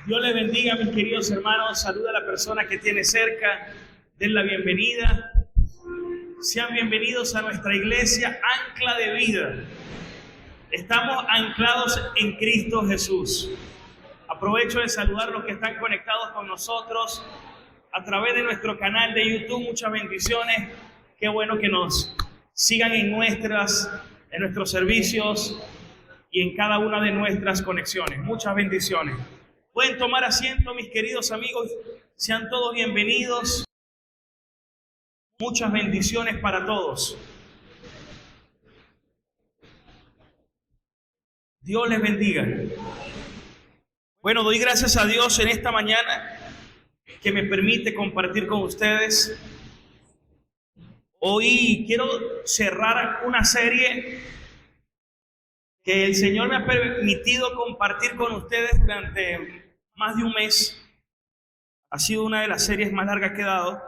Dios les bendiga, mis queridos hermanos. Saluda a la persona que tiene cerca. Den la bienvenida. Sean bienvenidos a nuestra iglesia Ancla de Vida. Estamos anclados en Cristo Jesús. Aprovecho de saludar a los que están conectados con nosotros a través de nuestro canal de YouTube. Muchas bendiciones. Qué bueno que nos sigan en nuestros servicios y en cada una de nuestras conexiones. Muchas bendiciones. Pueden tomar asiento, mis queridos amigos. Sean todos bienvenidos. Muchas bendiciones para todos. Dios les bendiga. Bueno, doy gracias a Dios en esta mañana que me permite compartir con ustedes. Hoy quiero cerrar una serie que el Señor me ha permitido compartir con ustedes durante más de un mes. Ha sido una de las series más largas que he dado.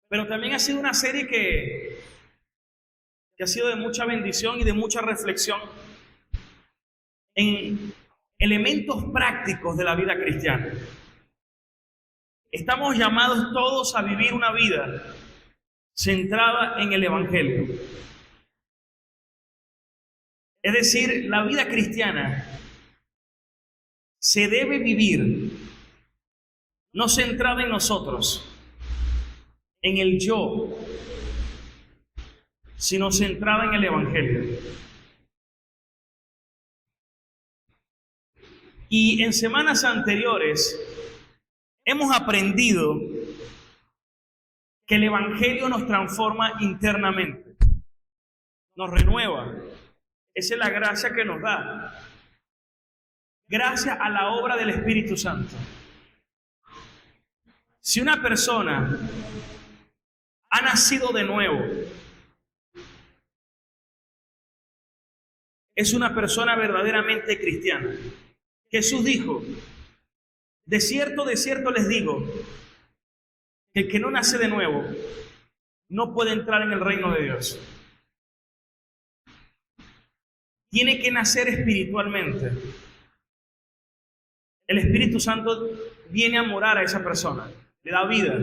Pero también ha sido una serie que ha sido de mucha bendición y de mucha reflexión en elementos prácticos de la vida cristiana. Estamos llamados todos a vivir una vida centrada en el Evangelio. Es decir, la vida cristiana se debe vivir no centrada en nosotros, en el yo, sino centrada en el Evangelio. Y en semanas anteriores hemos aprendido que el Evangelio nos transforma internamente, nos renueva. Esa es la gracia que nos da, gracias a la obra del Espíritu Santo. Si una persona ha nacido de nuevo, es una persona verdaderamente cristiana. Jesús dijo: de cierto les digo, que el que no nace de nuevo no puede entrar en el reino de Dios. Tiene que nacer espiritualmente. El Espíritu Santo viene a morar a esa persona, le da vida.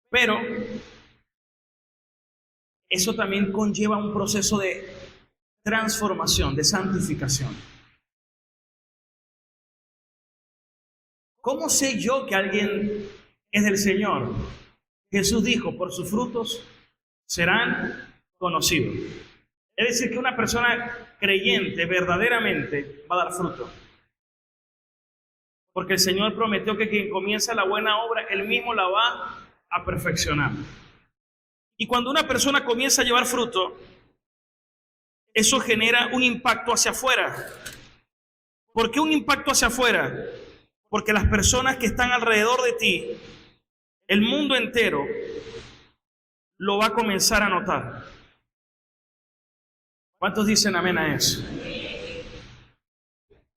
Pero eso también conlleva un proceso de transformación, de santificación. ¿Cómo sé yo que alguien es del Señor? Jesús dijo: por sus frutos serán conocidos. Es decir, que una persona creyente verdaderamente va a dar fruto. Porque el Señor prometió que quien comienza la buena obra, Él mismo la va a perfeccionar. Y cuando una persona comienza a llevar fruto, eso genera un impacto hacia afuera. ¿Por qué un impacto hacia afuera? Porque las personas que están alrededor de ti, el mundo entero, lo va a comenzar a notar. ¿Cuántos dicen amén a eso?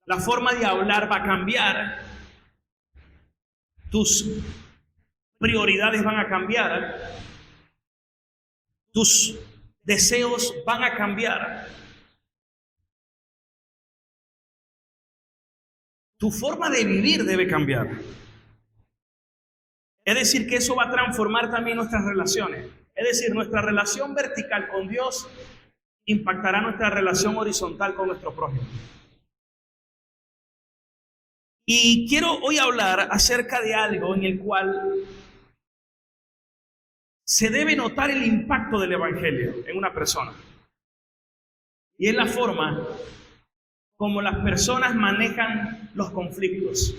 La forma de hablar va a cambiar. Tus prioridades van a cambiar. Tus deseos van a cambiar. Tu forma de vivir debe cambiar. Es decir, que eso va a transformar también nuestras relaciones. Es decir, nuestra relación vertical con Dios impactará nuestra relación horizontal con nuestro prójimo. Y quiero hoy hablar acerca de algo en el cual se debe notar el impacto del Evangelio en una persona. Y es la forma como las personas manejan los conflictos.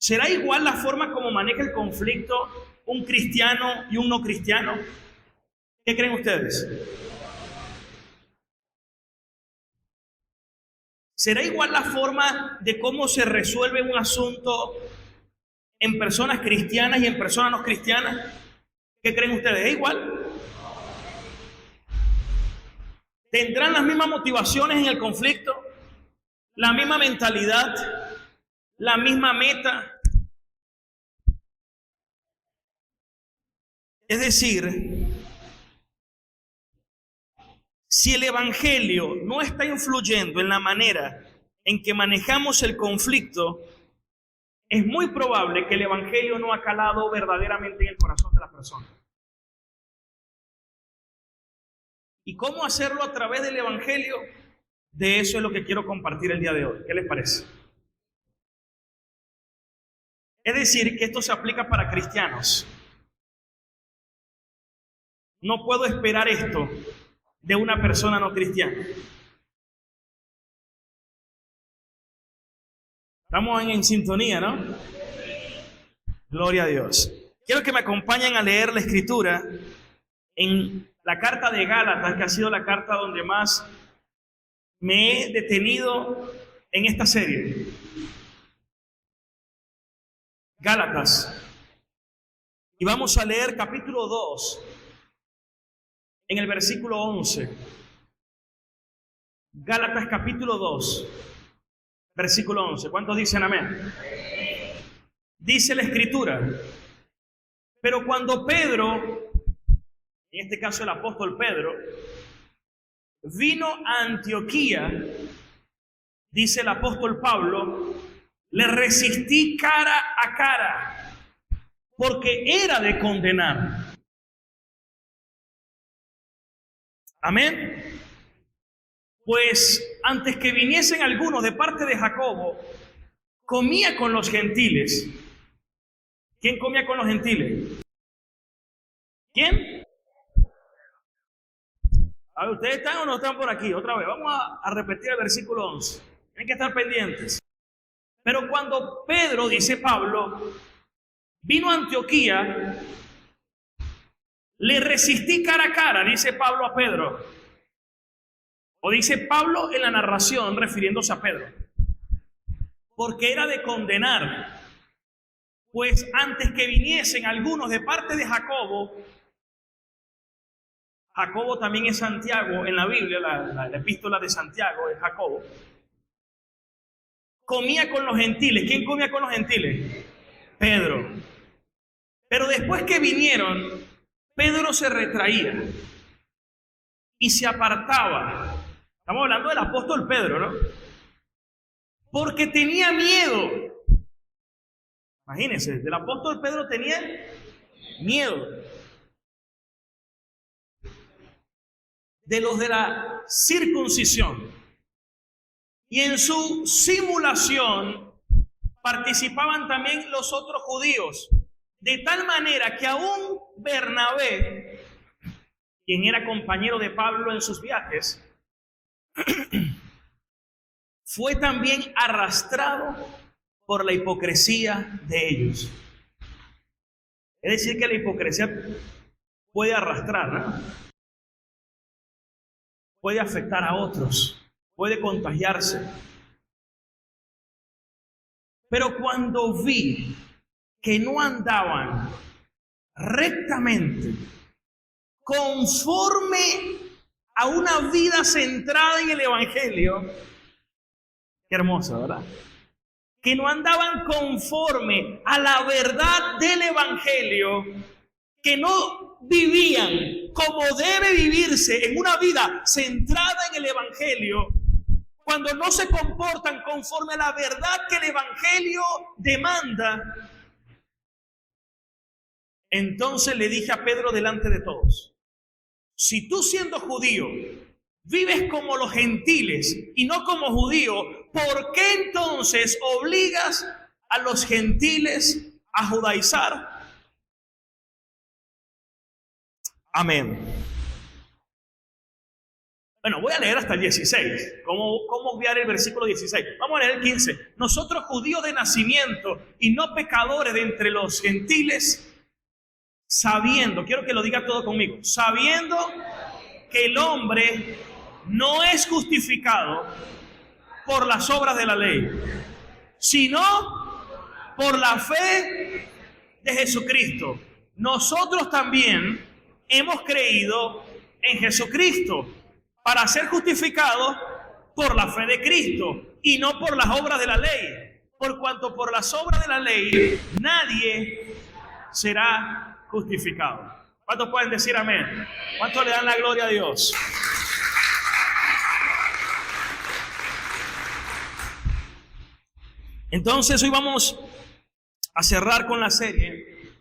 ¿Será igual la forma como maneja el conflicto un cristiano y un no cristiano? ¿Qué creen ustedes? ¿Será igual la forma de cómo se resuelve un asunto en personas cristianas y en personas no cristianas? ¿Qué creen ustedes? ¿Es igual? ¿Tendrán las mismas motivaciones en el conflicto? ¿La misma mentalidad? ¿La misma meta? Es decir, Si el evangelio no está influyendo en la manera en que manejamos el conflicto, es muy probable que el evangelio no ha calado verdaderamente en el corazón de la persona. ¿Y cómo hacerlo a través del evangelio? De eso es lo que quiero compartir el día de hoy. ¿Qué les parece? Es decir, que esto se aplica para cristianos. No puedo esperar esto de una persona no cristiana. Estamos en sintonía, ¿no? Gloria a Dios. Quiero que me acompañen a leer la escritura en la carta de Gálatas, que ha sido la carta donde más me he detenido en esta serie. Gálatas. Y vamos a leer capítulo 2, en el versículo 11. Gálatas capítulo 2, versículo 11. ¿Cuántos dicen amén? Dice la escritura: pero cuando Pedro, en este caso el apóstol Pedro, vino a Antioquía, dice el apóstol Pablo, le resistí cara a cara, porque era de condenar. Amén. Pues antes que viniesen algunos de parte de Jacobo, comía con los gentiles. ¿Quién comía con los gentiles? ¿Quién? A ver, ¿ustedes están o no están por aquí? Otra vez, vamos a repetir el versículo 11. Tienen que estar pendientes. Pero cuando Pedro, dice Pablo, vino a Antioquía, le resistí cara a cara, dice Pablo a Pedro. O dice Pablo en la narración refiriéndose a Pedro. Porque era de condenar. Pues antes que viniesen algunos de parte de Jacobo, Jacobo también es Santiago en la Biblia, la epístola de Santiago es Jacobo, comía con los gentiles. ¿Quién comía con los gentiles? Pedro. Pero después que vinieron, Pedro se retraía y se apartaba. Estamos hablando del apóstol Pedro, ¿no? Porque tenía miedo. Imagínense, del apóstol Pedro tenía miedo de los de la circuncisión. Y en su simulación participaban también los otros judíos, de tal manera que aún Bernabé, quien era compañero de Pablo en sus viajes, fue también arrastrado por la hipocresía de ellos. Es decir, que la hipocresía puede arrastrar, ¿no? Puede afectar a otros, puede contagiarse. Pero cuando vi que no andaban rectamente, conforme a una vida centrada en el Evangelio, qué hermoso, ¿verdad? Que no andaban conforme a la verdad del Evangelio, que no vivían como debe vivirse en una vida centrada en el Evangelio, cuando no se comportan conforme a la verdad que el Evangelio demanda, entonces le dije a Pedro delante de todos: si tú siendo judío vives como los gentiles y no como judío, ¿por qué entonces obligas a los gentiles a judaizar? Amén. Bueno, voy a leer hasta el 16. ¿Cómo obviar el versículo 16? Vamos a leer el 15. Nosotros judíos de nacimiento y no pecadores de entre los gentiles, sabiendo, quiero que lo diga todo conmigo, sabiendo que el hombre no es justificado por las obras de la ley, sino por la fe de Jesucristo. Nosotros también hemos creído en Jesucristo para ser justificados por la fe de Cristo y no por las obras de la ley, por cuanto por las obras de la ley nadie será justificado. ¿Cuántos pueden decir amén? ¿Cuántos le dan la gloria a Dios? Entonces hoy vamos a cerrar con la serie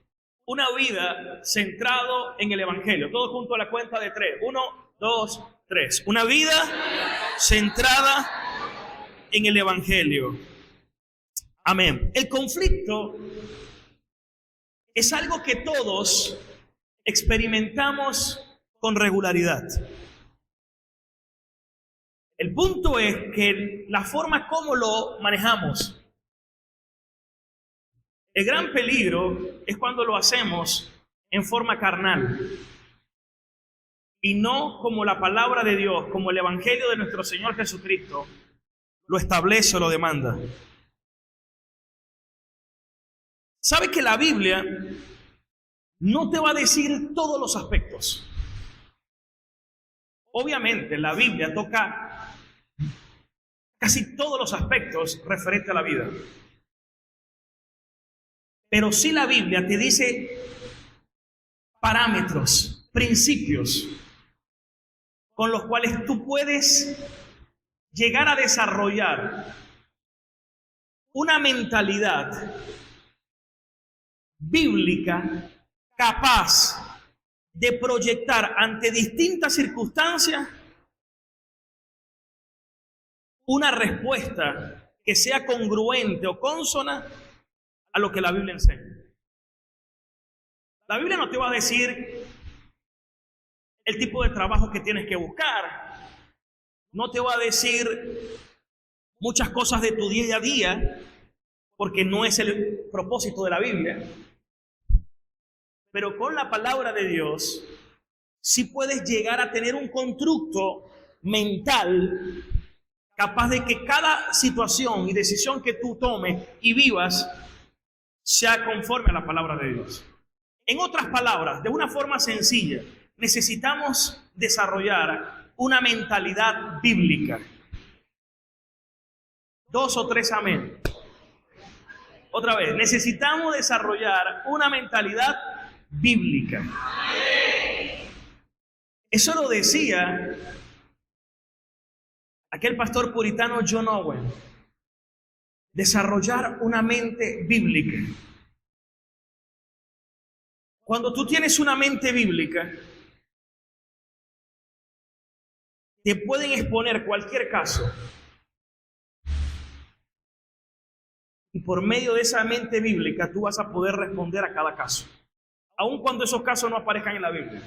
Una vida centrado en el Evangelio. Todos juntos a la cuenta de 3. 1, 2, 3. Una vida centrada en el Evangelio. Amén. El conflicto es algo que todos experimentamos con regularidad. El punto es que la forma como lo manejamos. El gran peligro es cuando lo hacemos en forma carnal y no como la palabra de Dios, como el Evangelio de nuestro Señor Jesucristo lo establece o lo demanda. ¿Sabe que la Biblia no te va a decir todos los aspectos? Obviamente la Biblia toca casi todos los aspectos referentes a la vida. Pero sí la Biblia te dice parámetros, principios, con los cuales tú puedes llegar a desarrollar una mentalidad bíblica capaz de proyectar ante distintas circunstancias una respuesta que sea congruente o consona a lo que la Biblia enseña. La Biblia no te va a decir el tipo de trabajo que tienes que buscar, no te va a decir muchas cosas de tu día a día, porque no es el propósito de la Biblia. Pero con la palabra de Dios sí puedes llegar a tener un constructo mental capaz de que cada situación y decisión que tú tomes y vivas sea conforme a la palabra de Dios. En otras palabras, de una forma sencilla, necesitamos desarrollar una mentalidad bíblica. 2 o 3 amén. Otra vez, necesitamos desarrollar una mentalidad bíblica. Eso lo decía aquel pastor puritano John Owen. Desarrollar una mente bíblica. Cuando tú tienes una mente bíblica, te pueden exponer cualquier caso. Y por medio de esa mente bíblica, tú vas a poder responder a cada caso. Aun cuando esos casos no aparezcan en la Biblia.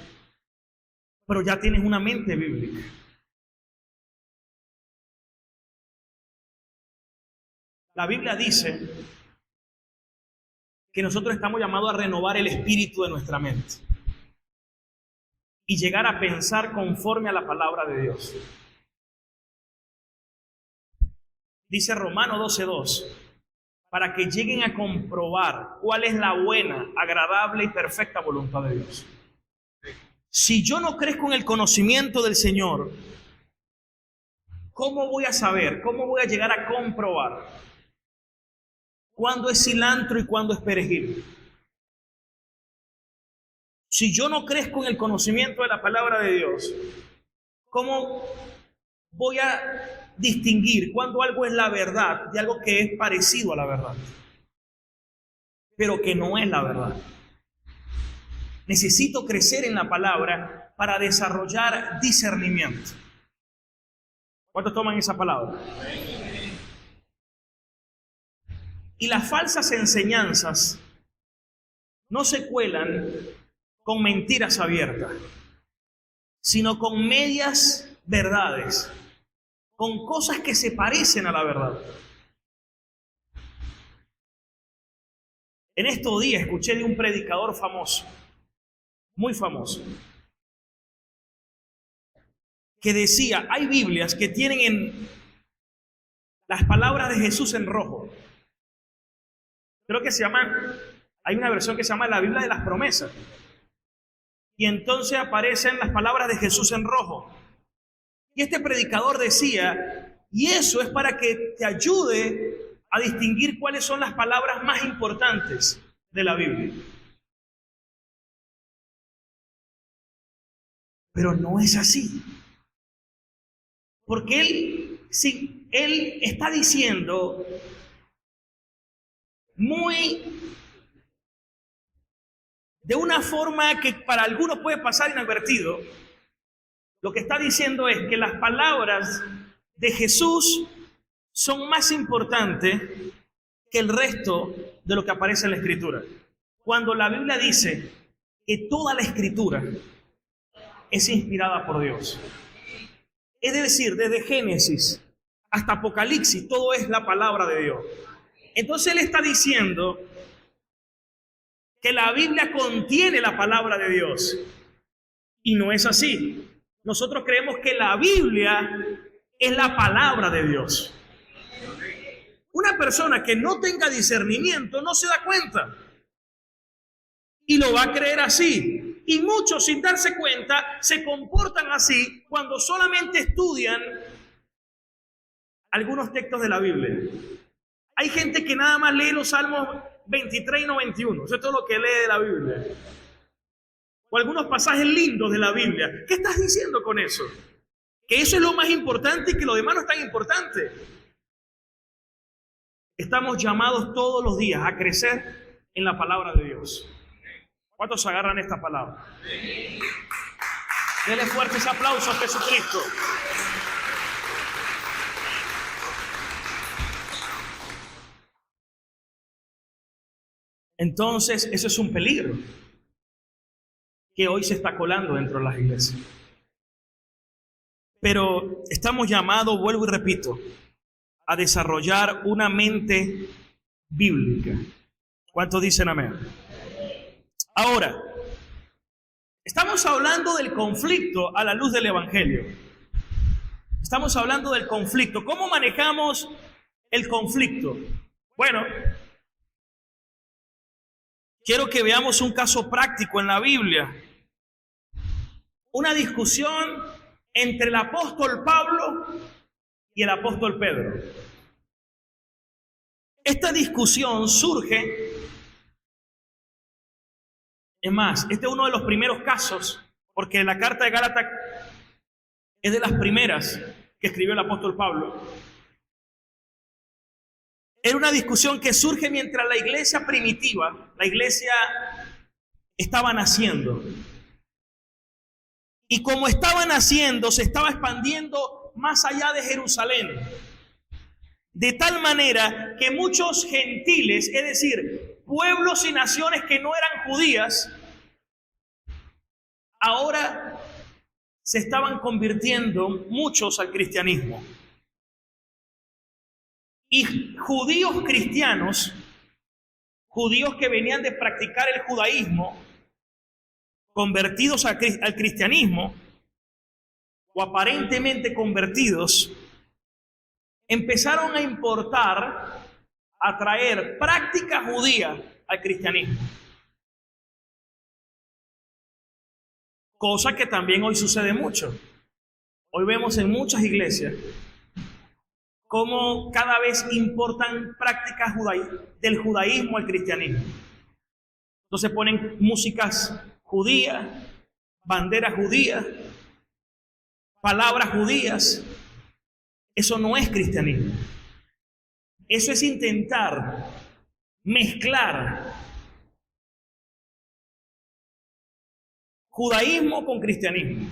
Pero ya tienes una mente bíblica. La Biblia dice que nosotros estamos llamados a renovar el espíritu de nuestra mente y llegar a pensar conforme a la palabra de Dios. Dice Romanos 12:2, para que lleguen a comprobar cuál es la buena, agradable y perfecta voluntad de Dios. Si yo no crezco en el conocimiento del Señor, ¿cómo voy a saber? ¿Cómo voy a llegar a comprobar cuándo es cilantro y cuándo es perejil? Si yo no crezco en el conocimiento de la palabra de Dios, ¿cómo voy a distinguir cuándo algo es la verdad de algo que es parecido a la verdad, pero que no es la verdad? Necesito crecer en la palabra para desarrollar discernimiento. ¿Cuántos toman esa palabra? Y las falsas enseñanzas no se cuelan con mentiras abiertas, sino con medias verdades, con cosas que se parecen a la verdad. En estos días escuché de un predicador famoso, muy famoso, que decía, hay Biblias que tienen las palabras de Jesús en rojo. Creo que hay una versión que se llama la Biblia de las promesas. Y entonces aparecen las palabras de Jesús en rojo. Y este predicador decía, y eso es para que te ayude a distinguir cuáles son las palabras más importantes de la Biblia. Pero no es así. Porque él está diciendo de una forma que para algunos puede pasar inadvertido. Lo que está diciendo es que las palabras de Jesús son más importantes que el resto de lo que aparece en la Escritura. Cuando la Biblia dice que toda la Escritura es inspirada por Dios. Es decir, desde Génesis hasta Apocalipsis, todo es la palabra de Dios. Entonces Él está diciendo que la Biblia contiene la palabra de Dios. Y no es así. Nosotros creemos que la Biblia es la palabra de Dios. Una persona que no tenga discernimiento no se da cuenta. Y lo va a creer así. Y muchos, sin darse cuenta, se comportan así cuando solamente estudian algunos textos de la Biblia. Hay gente que nada más lee los Salmos 23 y 91. Eso es todo lo que lee de la Biblia. O algunos pasajes lindos de la Biblia. ¿Qué estás diciendo con eso? Que eso es lo más importante y que lo demás no es tan importante. Estamos llamados todos los días a crecer en la palabra de Dios. ¿Cuántos agarran esta palabra? Denle fuertes aplausos a Jesucristo. Entonces, eso es un peligro que hoy se está colando dentro de las iglesias. Pero estamos llamados, vuelvo y repito, a desarrollar una mente bíblica. ¿Cuántos dicen amén? Ahora, estamos hablando del conflicto a la luz del Evangelio. Estamos hablando del conflicto. ¿Cómo manejamos el conflicto? Bueno, quiero que veamos un caso práctico en la Biblia. Una discusión entre el apóstol Pablo y el apóstol Pedro. Esta discusión surge, es más, este es uno de los primeros casos, porque la carta de Gálatas es de las primeras que escribió el apóstol Pablo. Era una discusión que surge mientras la iglesia primitiva, la iglesia estaba naciendo. Y como estaba naciendo, se estaba expandiendo más allá de Jerusalén. De tal manera que muchos gentiles, es decir, pueblos y naciones que no eran judías, ahora se estaban convirtiendo muchos al cristianismo. Y judíos cristianos, judíos que venían de practicar el judaísmo, convertidos al cristianismo, o aparentemente convertidos, empezaron a importar, a traer práctica judía al cristianismo. Cosa que también hoy sucede mucho. Hoy vemos en muchas iglesias cómo cada vez importan prácticas del judaísmo al cristianismo. Entonces ponen músicas judías, banderas judías, palabras judías. Eso no es cristianismo. Eso es intentar mezclar judaísmo con cristianismo.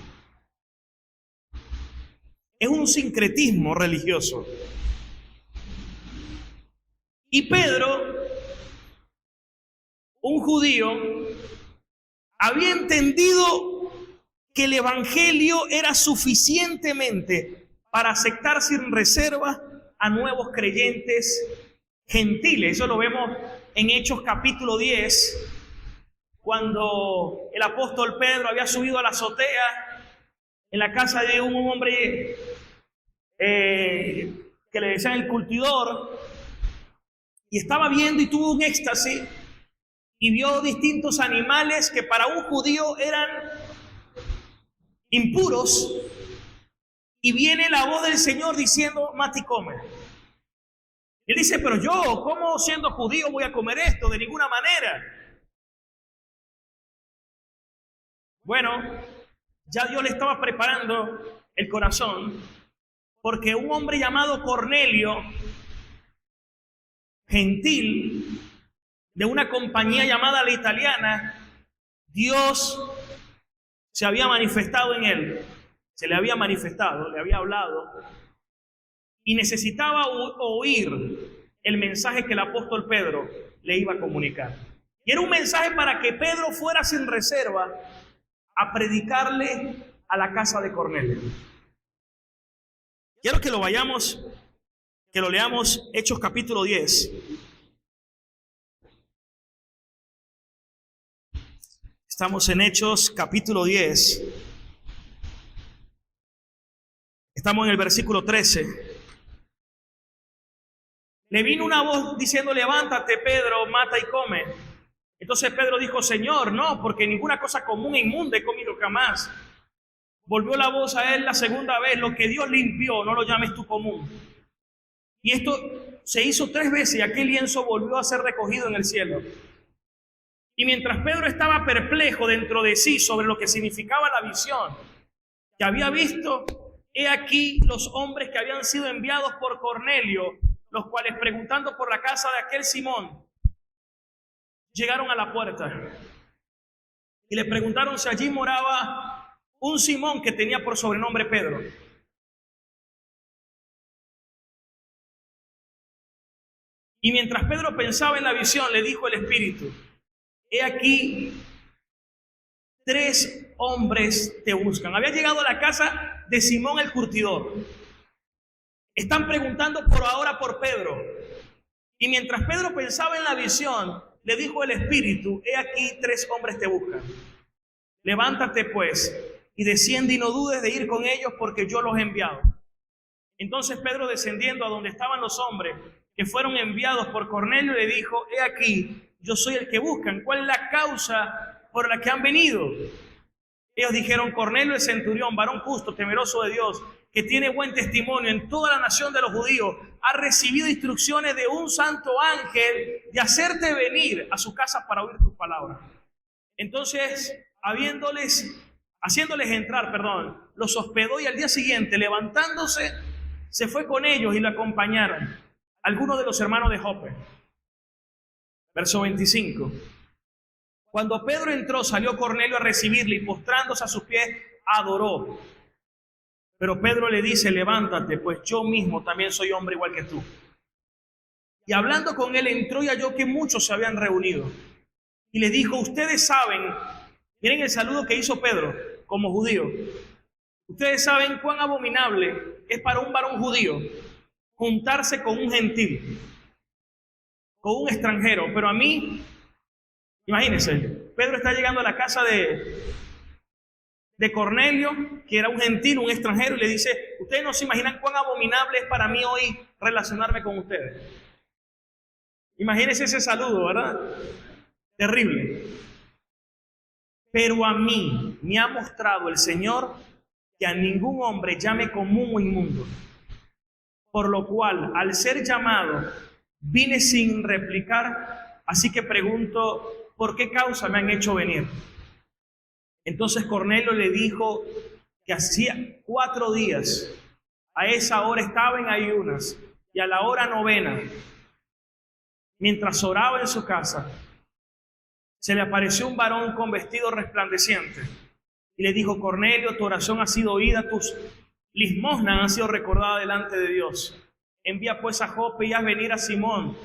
Es un sincretismo religioso. Y Pedro, un judío, había entendido que el evangelio era suficientemente para aceptar sin reserva a nuevos creyentes gentiles. Eso lo vemos en Hechos capítulo 10, cuando el apóstol Pedro había subido a la azotea en la casa de un hombre que le decían el curtidor, y estaba viendo y tuvo un éxtasis y vio distintos animales que para un judío eran impuros, y viene la voz del Señor diciendo: mate y come. Y él dice: pero yo, ¿cómo siendo judío voy a comer esto? De ninguna manera. Bueno, ya Dios le estaba preparando el corazón, porque un hombre llamado Cornelio, gentil, de una compañía llamada La Italiana, Dios se había manifestado en él, se le había manifestado, le había hablado, y necesitaba oír el mensaje que el apóstol Pedro le iba a comunicar. Y era un mensaje para que Pedro fuera sin reserva a predicarle a la casa de Cornelio. Quiero que que lo leamos, Hechos capítulo 10. Estamos en Hechos capítulo 10. Estamos en el versículo 13. Le vino una voz diciendo: levántate, Pedro, mata y come. Entonces Pedro dijo: Señor, no, porque ninguna cosa común e inmunda he comido jamás. Volvió la voz a él la segunda vez: lo que Dios limpió, no lo llames tú común. Y esto se hizo 3 veces y aquel lienzo volvió a ser recogido en el cielo. Y mientras Pedro estaba perplejo dentro de sí sobre lo que significaba la visión que había visto, he aquí los hombres que habían sido enviados por Cornelio, los cuales, preguntando por la casa de aquel Simón, llegaron a la puerta y le preguntaron si allí moraba un Simón que tenía por sobrenombre Pedro. Y mientras Pedro pensaba en la visión, le dijo el Espíritu: he aquí 3 hombres te buscan. Había llegado a la casa de Simón el curtidor. Están preguntando por ahora por Pedro. Y mientras Pedro pensaba en la visión, le dijo el Espíritu: he aquí 3 hombres te buscan. Levántate pues y desciende y no dudes de ir con ellos, porque yo los he enviado. Entonces Pedro, descendiendo a donde estaban los hombres que fueron enviados por Cornelio, le dijo: he aquí, yo soy el que buscan. ¿Cuál es la causa por la que han venido? Ellos dijeron: Cornelio el centurión, varón justo, temeroso de Dios, que tiene buen testimonio en toda la nación de los judíos, ha recibido instrucciones de un santo ángel de hacerte venir a su casa para oír tus palabras. Entonces, haciéndoles entrar, los hospedó, y al día siguiente, levantándose, se fue con ellos y lo acompañaron algunos de los hermanos de Jope. Verso 25. Cuando Pedro entró, salió Cornelio a recibirle y postrándose a sus pies, adoró. Pero Pedro le dice: levántate, pues yo mismo también soy hombre igual que tú. Y hablando con él, entró y halló que muchos se habían reunido. Y le dijo: ustedes saben, miren el saludo que hizo Pedro como judío. Ustedes saben cuán abominable es para un varón judío juntarse con un gentil, con un extranjero. Pero a mí, imagínense, Pedro está llegando a la casa de Cornelio, que era un gentil, un extranjero, y le dice: ustedes no se imaginan cuán abominable es para mí hoy relacionarme con ustedes. Imagínense ese saludo, ¿verdad? Terrible. Pero a mí me ha mostrado el Señor que a ningún hombre llame común o inmundo. Por lo cual, al ser llamado, vine sin replicar, así que pregunto: ¿por qué causa me han hecho venir? Entonces Cornelio le dijo que hacía 4 días, a esa hora estaba en ayunas, y a la hora 9, mientras oraba en su casa, se le apareció un varón con vestido resplandeciente, y le dijo: Cornelio, tu oración ha sido oída, tus limosnas han sido recordadas delante de Dios. Envía pues a Jope y haz venir a Simón,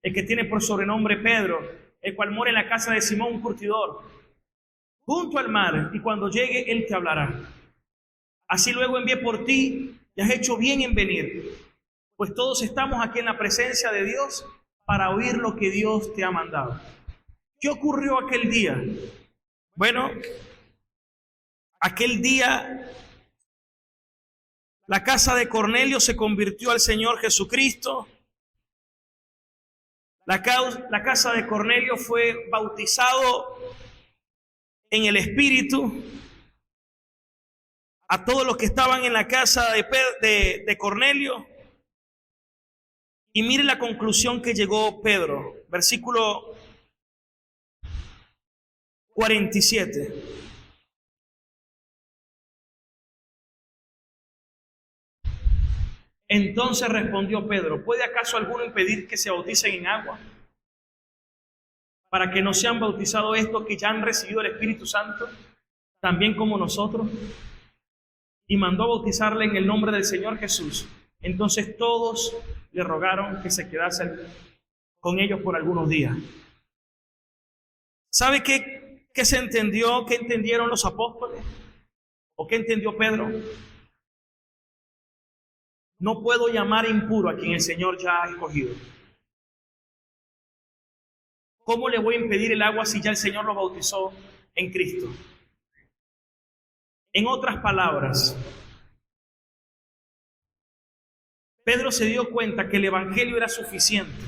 el que tiene por sobrenombre Pedro, el cual mora en la casa de Simón, un curtidor, junto al mar, y cuando llegue él te hablará. Así luego envié por ti y has hecho bien en venir, pues todos estamos aquí en la presencia de Dios para oír lo que Dios te ha mandado. ¿Qué ocurrió aquel día? Bueno, aquel día la casa de Cornelio se convirtió al Señor Jesucristo. La casa de Cornelio fue bautizado en el Espíritu. A todos los que estaban en la casa de Cornelio. Y mire la conclusión que llegó Pedro. Versículo 47. Entonces respondió Pedro: ¿puede acaso alguno impedir que se bauticen en agua? para que no sean bautizados estos que ya han recibido el Espíritu Santo, también como nosotros? Y mandó a bautizarle en el nombre del Señor Jesús. Entonces todos le rogaron que se quedase con ellos por algunos días. ¿Sabe qué se entendió? ¿Qué entendieron los apóstoles? ¿O qué entendió Pedro? No puedo llamar impuro a quien el Señor ya ha escogido. ¿Cómo le voy a impedir el agua si ya el Señor lo bautizó en Cristo? En otras palabras, Pedro se dio cuenta que el Evangelio era suficiente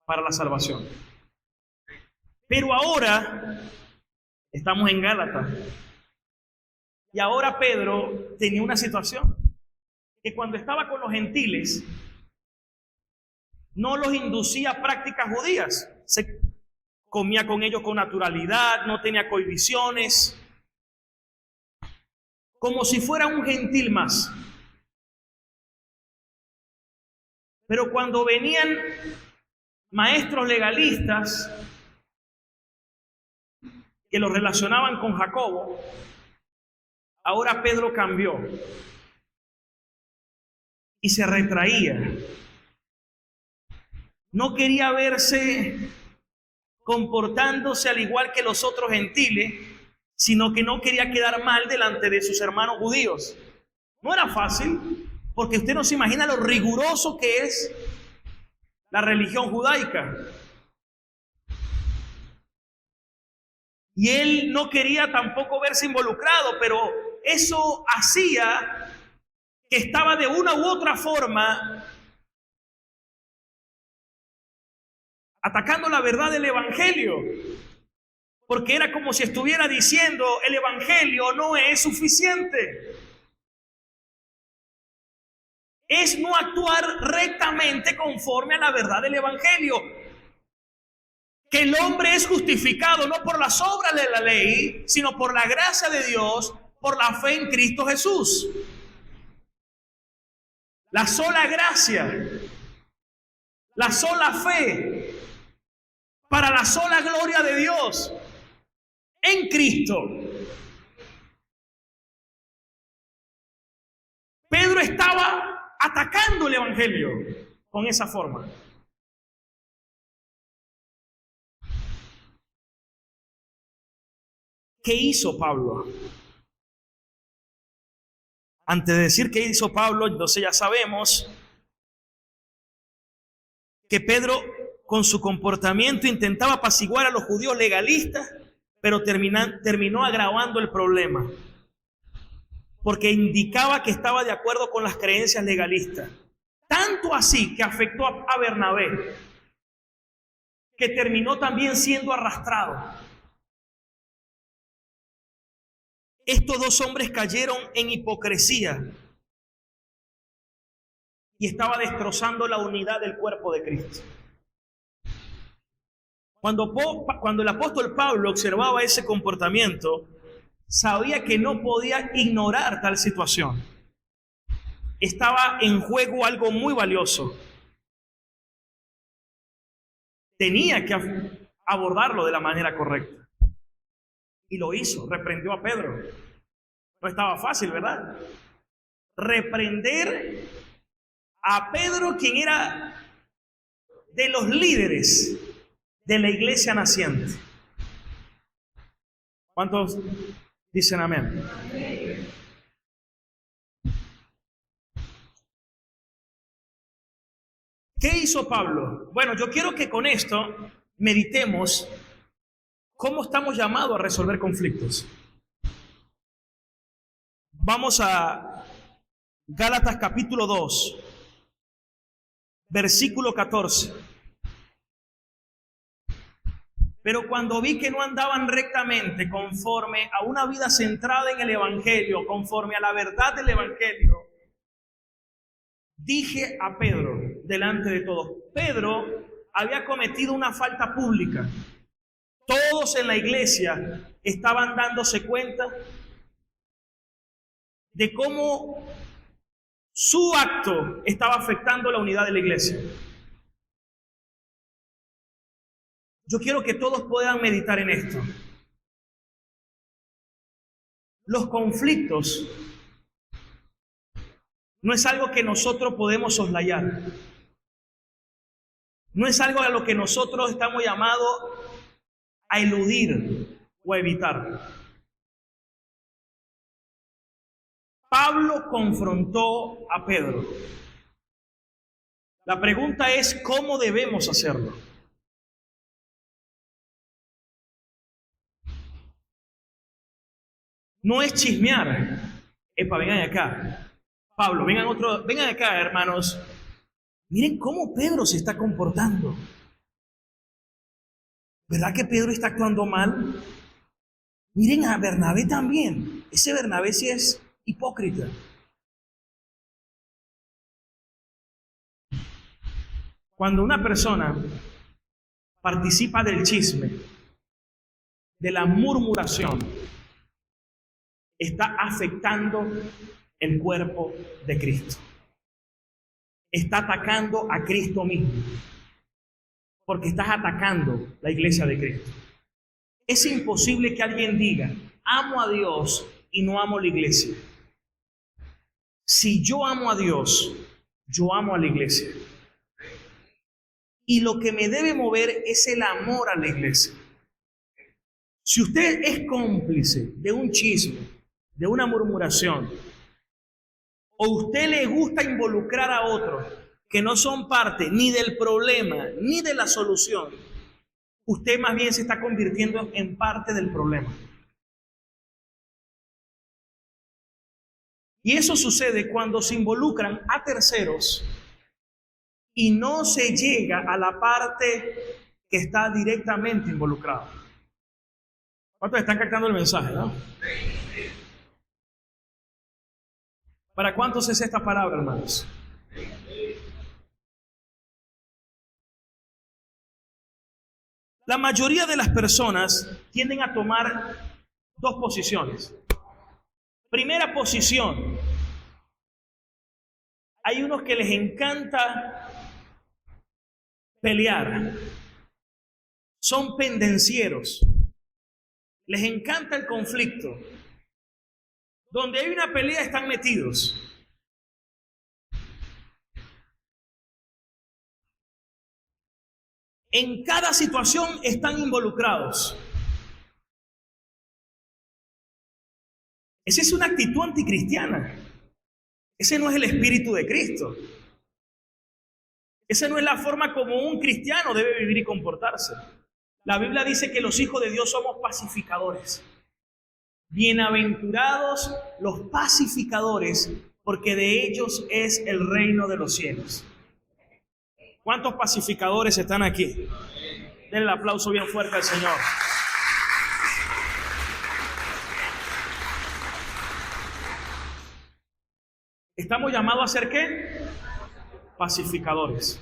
para la salvación. Pero ahora estamos en Gálatas. Y ahora Pedro tenía una situación que cuando estaba con los gentiles no los inducía a prácticas judías. Se comía con ellos con naturalidad, no tenía cohibiciones, como si fuera un gentil más. Pero cuando venían maestros legalistas que los relacionaban con Jacobo, ahora Pedro cambió y se retraía. No quería verse comportándose al igual que los otros gentiles, sino que no quería quedar mal delante de sus hermanos judíos. No era fácil, porque usted no se imagina lo riguroso que es la religión judaica. Y él no quería tampoco verse involucrado, pero eso hacía que estaba de una u otra forma atacando la verdad del Evangelio, porque era como si estuviera diciendo: el Evangelio no es suficiente. Es no actuar rectamente conforme a la verdad del Evangelio. Que el hombre es justificado no por las obras de la ley, sino por la gracia de Dios, por la fe en Cristo Jesús. La sola gracia, la sola fe, para la sola gloria de Dios, en Cristo. Pedro estaba atacando el Evangelio con esa forma. ¿Qué hizo Pablo? Antes de decir qué hizo Pablo, entonces ya sabemos que Pedro con su comportamiento intentaba apaciguar a los judíos legalistas, pero terminó agravando el problema, porque indicaba que estaba de acuerdo con las creencias legalistas. Tanto así que afectó a Bernabé, que terminó también siendo arrastrado. Estos dos hombres cayeron en hipocresía y estaba destrozando la unidad del cuerpo de Cristo. Cuando el apóstol Pablo observaba ese comportamiento, sabía que no podía ignorar tal situación. Estaba en juego algo muy valioso. Tenía que abordarlo de la manera correcta. Y lo hizo, reprendió a Pedro. No estaba fácil, ¿verdad? Reprender a Pedro, quien era de los líderes de la iglesia naciente. ¿Cuántos dicen amén? ¿Qué hizo Pablo? Bueno, yo quiero que con esto meditemos cómo estamos llamados a resolver conflictos. Vamos a Gálatas capítulo 2, versículo 14. Pero cuando vi que no andaban rectamente conforme a una vida centrada en el Evangelio, conforme a la verdad del Evangelio, dije a Pedro delante de todos. Pedro había cometido una falta pública. Todos en la iglesia estaban dándose cuenta de cómo su acto estaba afectando la unidad de la iglesia. Yo quiero que todos puedan meditar en esto. Los conflictos no es algo que nosotros podemos soslayar. No es algo a lo que nosotros estamos llamados a eludir o a evitar. Pablo confrontó a Pedro. La pregunta es, ¿cómo debemos hacerlo? No es chismear. Epa, vengan acá. Pablo, vengan acá, hermanos. Miren cómo Pedro se está comportando. ¿Verdad que Pedro está actuando mal? Miren a Bernabé también. Ese Bernabé sí es hipócrita. Cuando una persona participa del chisme, de la murmuración, está afectando el cuerpo de Cristo. Está atacando a Cristo mismo, porque estás atacando la iglesia de Cristo. Es imposible que alguien diga, amo a Dios y no amo a la iglesia. Si yo amo a Dios, yo amo a la iglesia. Y lo que me debe mover es el amor a la iglesia. Si usted es cómplice de un chisme, de una murmuración, o usted le gusta involucrar a otros que no son parte ni del problema ni de la solución, usted más bien se está convirtiendo en parte del problema. Y eso sucede cuando se involucran a terceros y no se llega a la parte que está directamente involucrada. ¿Cuántos están captando el mensaje, no? ¿Para cuántos es esta palabra, hermanos? La mayoría de las personas tienden a tomar dos posiciones. Primera posición, hay unos que les encanta pelear, son pendencieros, les encanta el conflicto. Donde hay una pelea están metidos. En cada situación están involucrados. Esa es una actitud anticristiana. Ese no es el espíritu de Cristo. Esa no es la forma como un cristiano debe vivir y comportarse. La Biblia dice que los hijos de Dios somos pacificadores. Bienaventurados los pacificadores, porque de ellos es el reino de los cielos. ¿Cuántos pacificadores están aquí? Denle el aplauso bien fuerte al Señor. Estamos llamados a ser ¿qué? Pacificadores.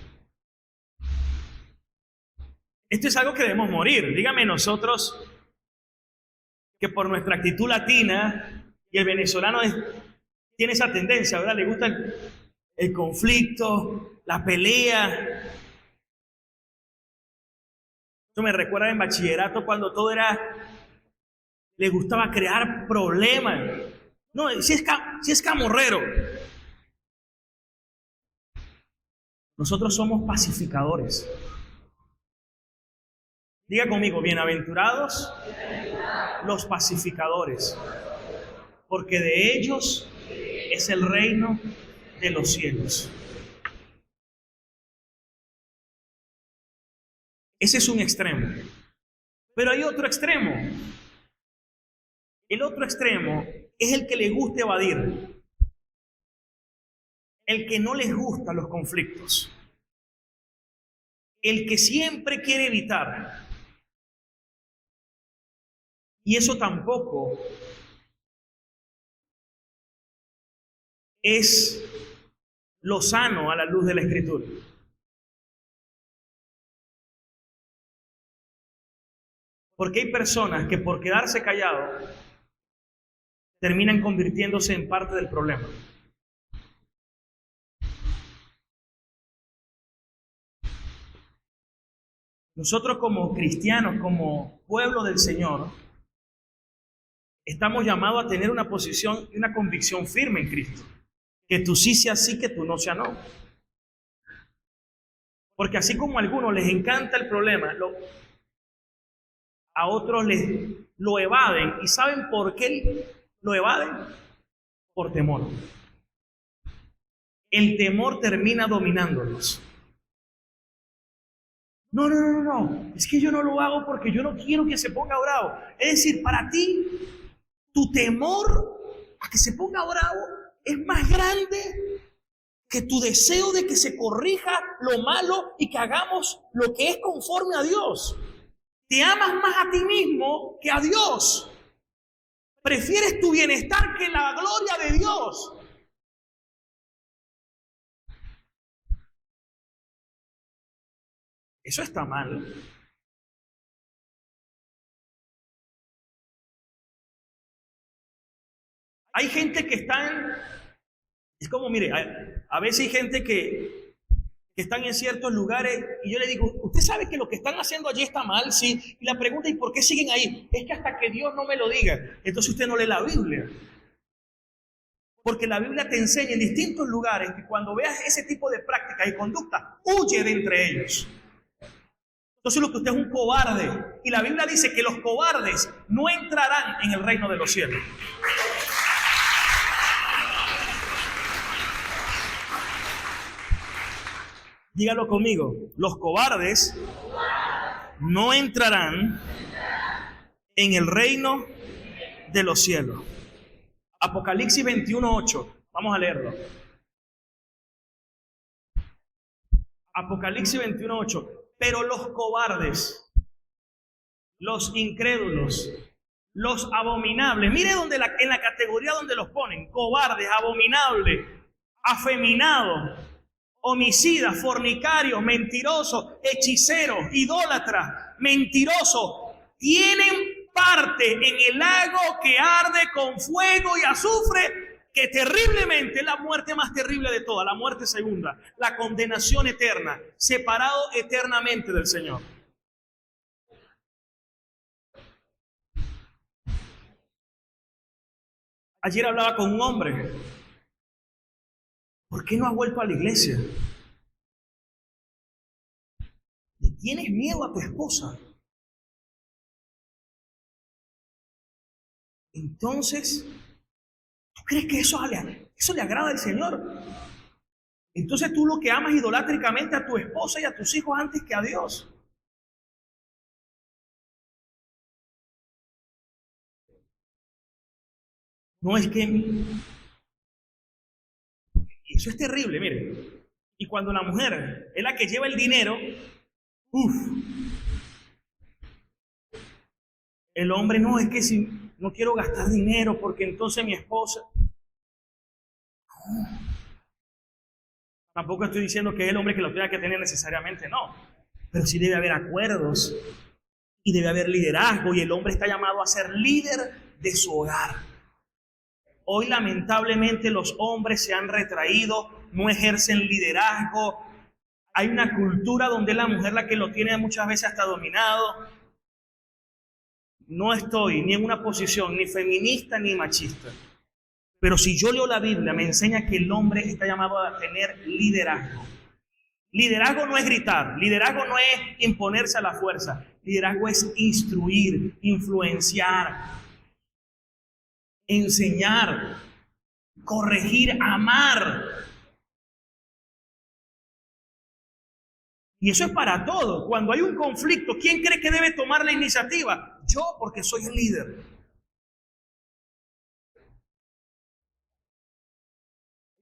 Esto es algo que debemos morir. Dígame nosotros que por nuestra actitud latina, y el venezolano tiene esa tendencia, ¿verdad? Le gusta el conflicto, la pelea. Esto me recuerda en bachillerato cuando todo era, le gustaba crear problemas. No, si es camorrero. Nosotros somos pacificadores. Diga conmigo, bienaventurados los pacificadores, porque de ellos es el reino de los cielos. Ese es un extremo. Pero hay otro extremo. El otro extremo es el que le gusta evadir. El que no les gustan los conflictos. El que siempre quiere evitar. Y eso tampoco es lo sano a la luz de la Escritura. Porque hay personas que por quedarse callados terminan convirtiéndose en parte del problema. Nosotros como cristianos, como pueblo del Señor, estamos llamados a tener una posición y una convicción firme en Cristo. Que tú sí sea sí, que tú no sea no. Porque así como a algunos les encanta el problema, a otros lo evaden. ¿Y saben por qué lo evaden? Por temor. El temor termina dominándolos. No. Es que yo no lo hago porque yo no quiero que se ponga bravo. Es decir, para ti, tu temor a que se ponga bravo es más grande que tu deseo de que se corrija lo malo y que hagamos lo que es conforme a Dios. Te amas más a ti mismo que a Dios. Prefieres tu bienestar que la gloria de Dios. Eso está mal. Hay gente que es como, mire, a veces hay gente que están en ciertos lugares y yo le digo, ¿usted sabe que lo que están haciendo allí está mal? Sí. Y la pregunta, ¿y por qué siguen ahí? Es que hasta que Dios no me lo diga. Entonces usted no lee la Biblia. Porque la Biblia te enseña en distintos lugares que cuando veas ese tipo de prácticas y conductas, huye de entre ellos. Entonces lo que usted es un cobarde. Y la Biblia dice que los cobardes no entrarán en el reino de los cielos. Dígalo conmigo. Los cobardes no entrarán en el reino de los cielos. Apocalipsis 21:8. Vamos a leerlo. Apocalipsis 21:8. Pero los cobardes, los incrédulos, los abominables, mire donde en la categoría donde los ponen: cobardes, abominables, afeminados, homicidas, fornicarios, mentirosos, hechiceros, idólatras, mentirosos, tienen parte en el lago que arde con fuego y azufre, que terriblemente es la muerte más terrible de todas, la muerte segunda, la condenación eterna, separado eternamente del Señor. Ayer hablaba con un hombre. ¿Por qué no has vuelto a la iglesia? ¿Le tienes miedo a tu esposa? Entonces, ¿tú crees que eso le agrada al Señor? Entonces tú lo que amas idolátricamente a tu esposa y a tus hijos antes que a Dios. No es que... Eso es terrible, mire. Y cuando la mujer es la que lleva el dinero, el hombre no, es que si no quiero gastar dinero porque entonces mi esposa... No. Tampoco estoy diciendo que es el hombre que lo tenga que tener necesariamente, no. Pero sí debe haber acuerdos y debe haber liderazgo, y el hombre está llamado a ser líder de su hogar. Hoy lamentablemente los hombres se han retraído, no ejercen liderazgo. Hay una cultura donde es la mujer la que lo tiene muchas veces hasta dominado. No estoy ni en una posición ni feminista ni machista. Pero si yo leo la Biblia, me enseña que el hombre está llamado a tener liderazgo. Liderazgo no es gritar, liderazgo no es imponerse a la fuerza. Liderazgo es instruir, influenciar, enseñar, corregir, amar. Y eso es para todo. Cuando hay un conflicto, ¿quién cree que debe tomar la iniciativa? Yo, porque soy el líder.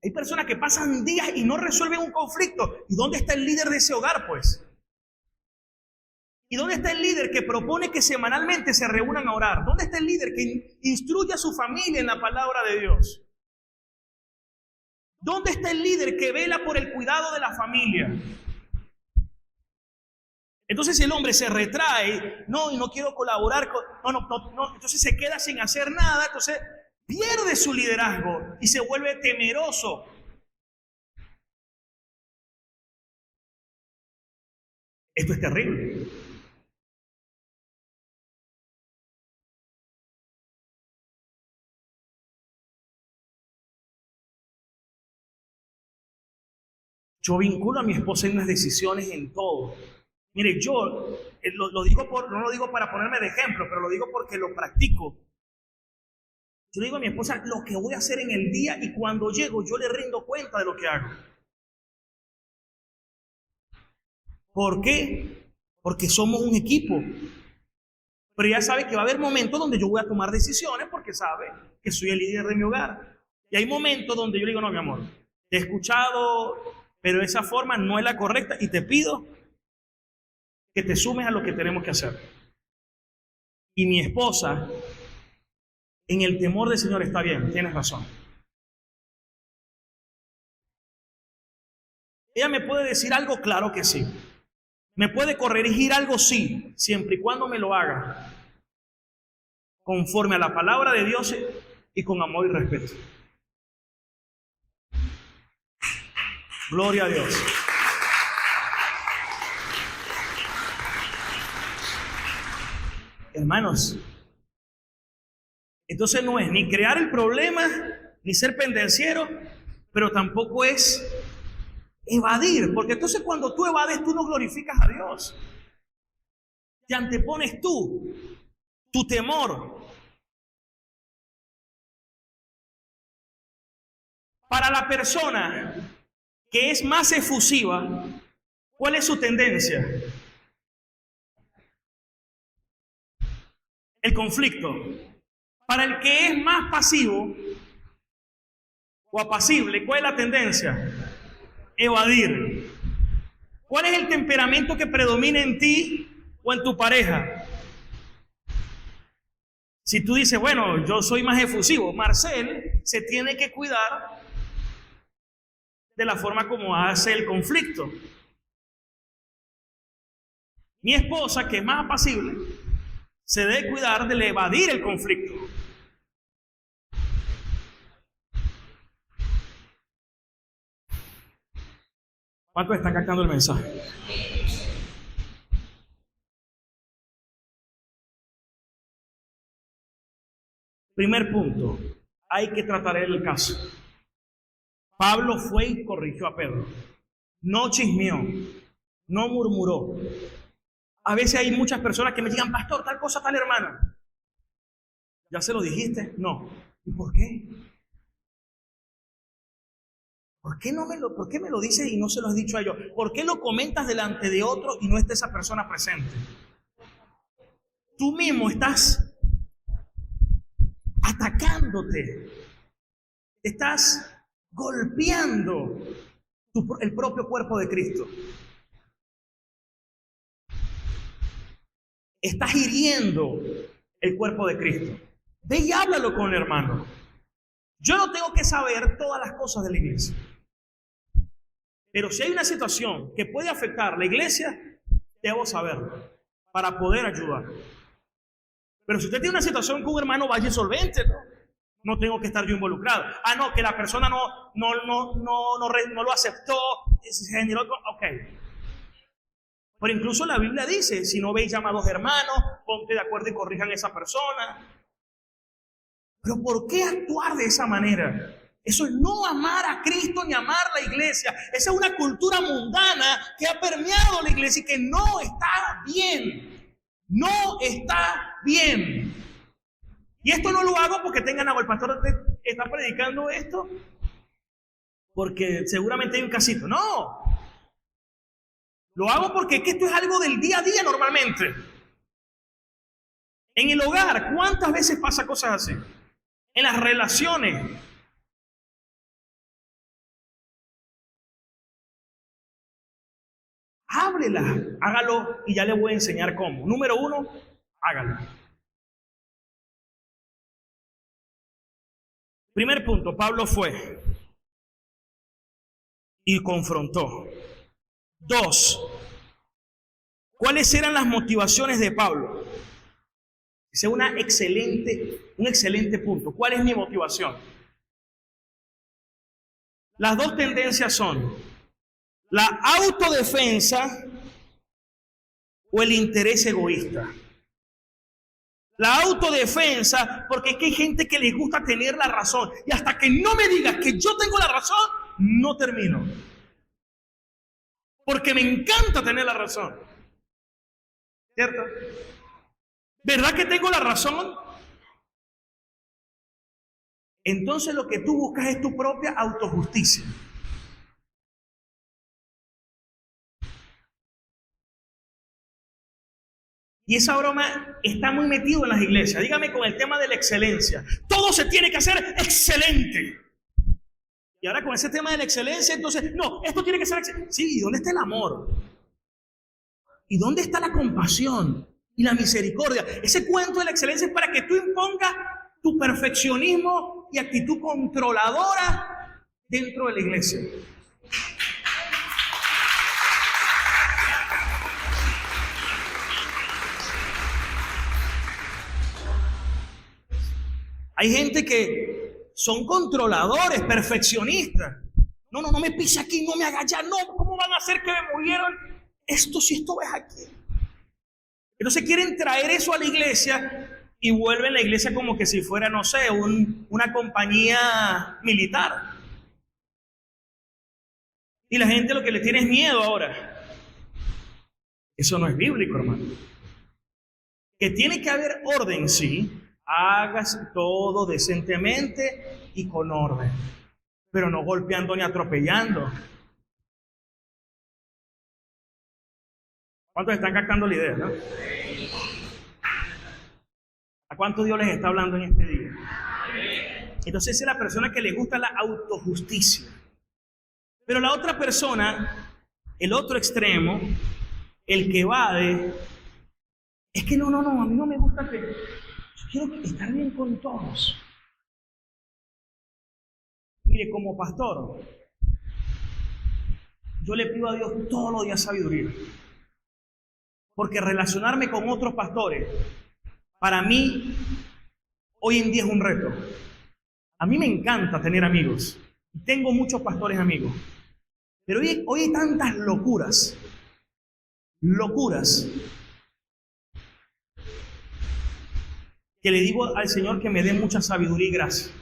Hay personas que pasan días y no resuelven un conflicto. ¿Y dónde está el líder de ese hogar, pues? ¿Y dónde está el líder que propone que semanalmente se reúnan a orar? ¿Dónde está el líder que instruye a su familia en la palabra de Dios? ¿Dónde está el líder que vela por el cuidado de la familia? Entonces el hombre se retrae, no, y no quiero colaborar con... No, entonces se queda sin hacer nada, entonces pierde su liderazgo y se vuelve temeroso. Esto es terrible. Yo vinculo a mi esposa en las decisiones en todo. Mire, yo lo digo no lo digo para ponerme de ejemplo, pero lo digo porque lo practico. Yo le digo a mi esposa lo que voy a hacer en el día y cuando llego yo le rindo cuenta de lo que hago. ¿Por qué? Porque somos un equipo. Pero ella sabe que va a haber momentos donde yo voy a tomar decisiones porque sabe que soy el líder de mi hogar. Y hay momentos donde yo le digo, no, mi amor, te he escuchado, pero esa forma no es la correcta y te pido que te sumes a lo que tenemos que hacer. Y mi esposa, en el temor del Señor, está bien, tienes razón. Ella me puede decir algo, claro que sí. Me puede corregir algo, sí, siempre y cuando me lo haga conforme a la palabra de Dios y con amor y respeto. Gloria a Dios. Hermanos, entonces no es ni crear el problema, ni ser pendenciero, pero tampoco es evadir, porque entonces cuando tú evades, tú no glorificas a Dios. Te antepones tú, tu temor. Para la persona que es más efusiva, ¿cuál es su tendencia? El conflicto. Para el que es más pasivo o apacible, ¿cuál es la tendencia? Evadir. ¿Cuál es el temperamento que predomina en ti o en tu pareja? Si tú dices, bueno, yo soy más efusivo, Marcel se tiene que cuidar de la forma como hace el conflicto. Mi esposa, que es más apacible, se debe cuidar de evadir el conflicto. ¿Cuántos están captando el mensaje? Primer punto, hay que tratar el caso. Pablo fue y corrigió a Pedro. No chismeó, no murmuró. A veces hay muchas personas que me digan, pastor, tal cosa, tal hermana. ¿Ya se lo dijiste? No. ¿Y por qué? ¿Por qué me lo dices y no se lo has dicho a ellos? ¿Por qué lo comentas delante de otro y no está esa persona presente? Tú mismo estás atacándote. Estás golpeando el propio cuerpo de Cristo. Estás hiriendo el cuerpo de Cristo. Ve y háblalo con el hermano. Yo no tengo que saber todas las cosas de la iglesia. Pero si hay una situación que puede afectar la iglesia, debo saberlo para poder ayudar. Pero si usted tiene una situación con un hermano, vaya y solvéntelo. No tengo que estar yo involucrado. Ah, no, que la persona no lo aceptó, se generó. Ok. Pero incluso la Biblia dice, si no veis llamados hermanos, ponte de acuerdo y corrijan a esa persona. Pero ¿por qué actuar de esa manera? Eso es no amar a Cristo ni amar la iglesia. Esa es una cultura mundana que ha permeado la iglesia y que no está bien. No está bien. Y esto no lo hago porque tengan agua. El pastor está predicando esto porque seguramente hay un casito. No. Lo hago porque es que esto es algo del día a día normalmente. En el hogar, ¿cuántas veces pasa cosas así? En las relaciones. Háblela, hágalo y ya le voy a enseñar cómo. Número 1, hágalo. Primer punto, Pablo fue y confrontó. 2, ¿cuáles eran las motivaciones de Pablo? Ese es un excelente punto. ¿Cuál es mi motivación? Las dos tendencias son la autodefensa o el interés egoísta. La autodefensa, porque es que hay gente que les gusta tener la razón. Y hasta que no me digas que yo tengo la razón, no termino. porque me encanta tener la razón. ¿Cierto? ¿Verdad que tengo la razón? Entonces lo que tú buscas es tu propia autojusticia. Y esa broma está muy metido en las iglesias. Dígame con el tema de la excelencia. Todo se tiene que hacer excelente. Y ahora con ese tema de la excelencia, entonces, no, esto tiene que ser excelente. Sí, ¿y dónde está el amor? ¿Y dónde está la compasión y la misericordia? Ese cuento de la excelencia es para que tú impongas tu perfeccionismo y actitud controladora dentro de la iglesia. Hay gente que son controladores, perfeccionistas. No, no me pise aquí, no me haga allá. No, ¿cómo van a hacer que me movieron? Esto es aquí. Entonces quieren traer eso a la iglesia y vuelven la iglesia como que si fuera, no sé, una compañía militar. Y la gente lo que le tiene es miedo ahora. Eso no es bíblico, hermano. Que tiene que haber orden, sí. Hagas todo decentemente y con orden, pero no golpeando ni atropellando. ¿Cuántos están captando la idea, no? ¿A cuánto Dios les está hablando en este día? Entonces esa es la persona que le gusta la autojusticia. Pero la otra persona, el otro extremo, el que evade, es que no, a mí no me gusta que... Yo quiero estar bien con todos. Mire, como pastor, yo le pido a Dios todos los días sabiduría. Porque relacionarme con otros pastores, para mí, hoy en día es un reto. A mí me encanta tener amigos. Tengo muchos pastores amigos. Pero hoy hay tantas locuras. Que le digo al Señor que me dé mucha sabiduría y gracia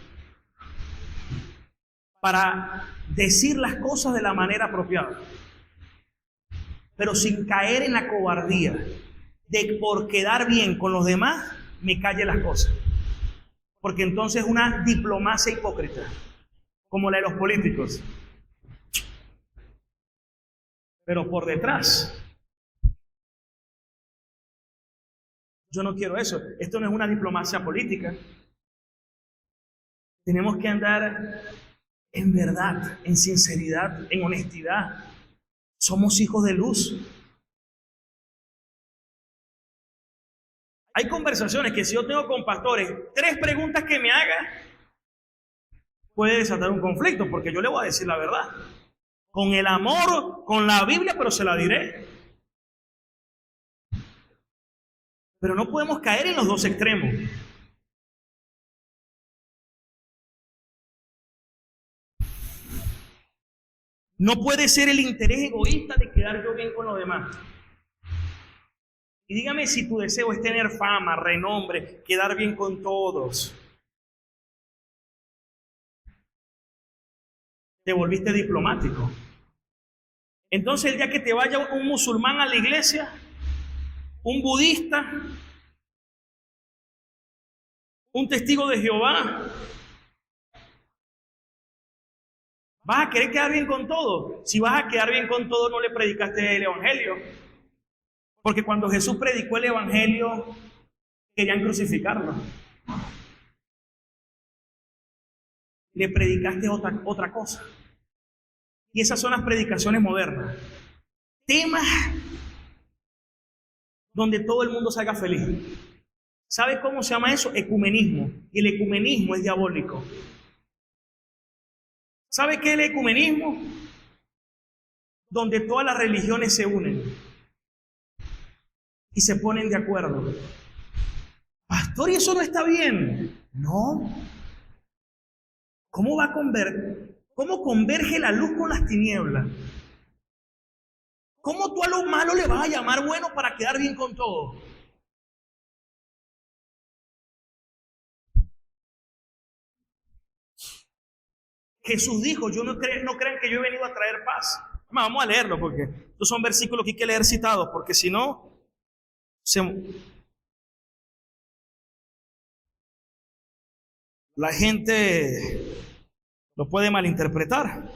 para decir las cosas de la manera apropiada, pero sin caer en la cobardía de por quedar bien con los demás me calle las cosas, porque entonces es una diplomacia hipócrita como la de los políticos, pero por detrás yo no quiero eso. Esto no es una diplomacia política. Tenemos que andar en verdad, en sinceridad, en honestidad. Somos hijos de luz. Hay conversaciones que si yo tengo con pastores, 3 preguntas que me haga, puede desatar un conflicto, porque yo le voy a decir la verdad. Con el amor, con la Biblia, pero se la diré. Pero no podemos caer en los dos extremos. No puede ser el interés egoísta de quedar yo bien con los demás. Y dígame si tu deseo es tener fama, renombre, quedar bien con todos. Te volviste diplomático. Entonces el día que te vaya un musulmán a la iglesia, un budista, un testigo de Jehová, ¿vas a querer quedar bien con todo? Si vas a quedar bien con todo, no le predicaste el evangelio. Porque cuando Jesús predicó el evangelio, querían crucificarlo. Le predicaste otra cosa. Y esas son las predicaciones modernas. Temas donde todo el mundo salga feliz. ¿Sabe cómo se llama eso? Ecumenismo. Y el ecumenismo es diabólico. ¿Sabe qué es el ecumenismo? Donde todas las religiones se unen y se ponen de acuerdo. Pastor, ¿y eso no está bien? No. ¿Cómo converge la luz con las tinieblas? ¿Cómo tú a lo malo le vas a llamar bueno para quedar bien con todo? Jesús dijo, no crean que yo he venido a traer paz. Vamos a leerlo porque estos son versículos que hay que leer citados, porque si no, la gente lo puede malinterpretar.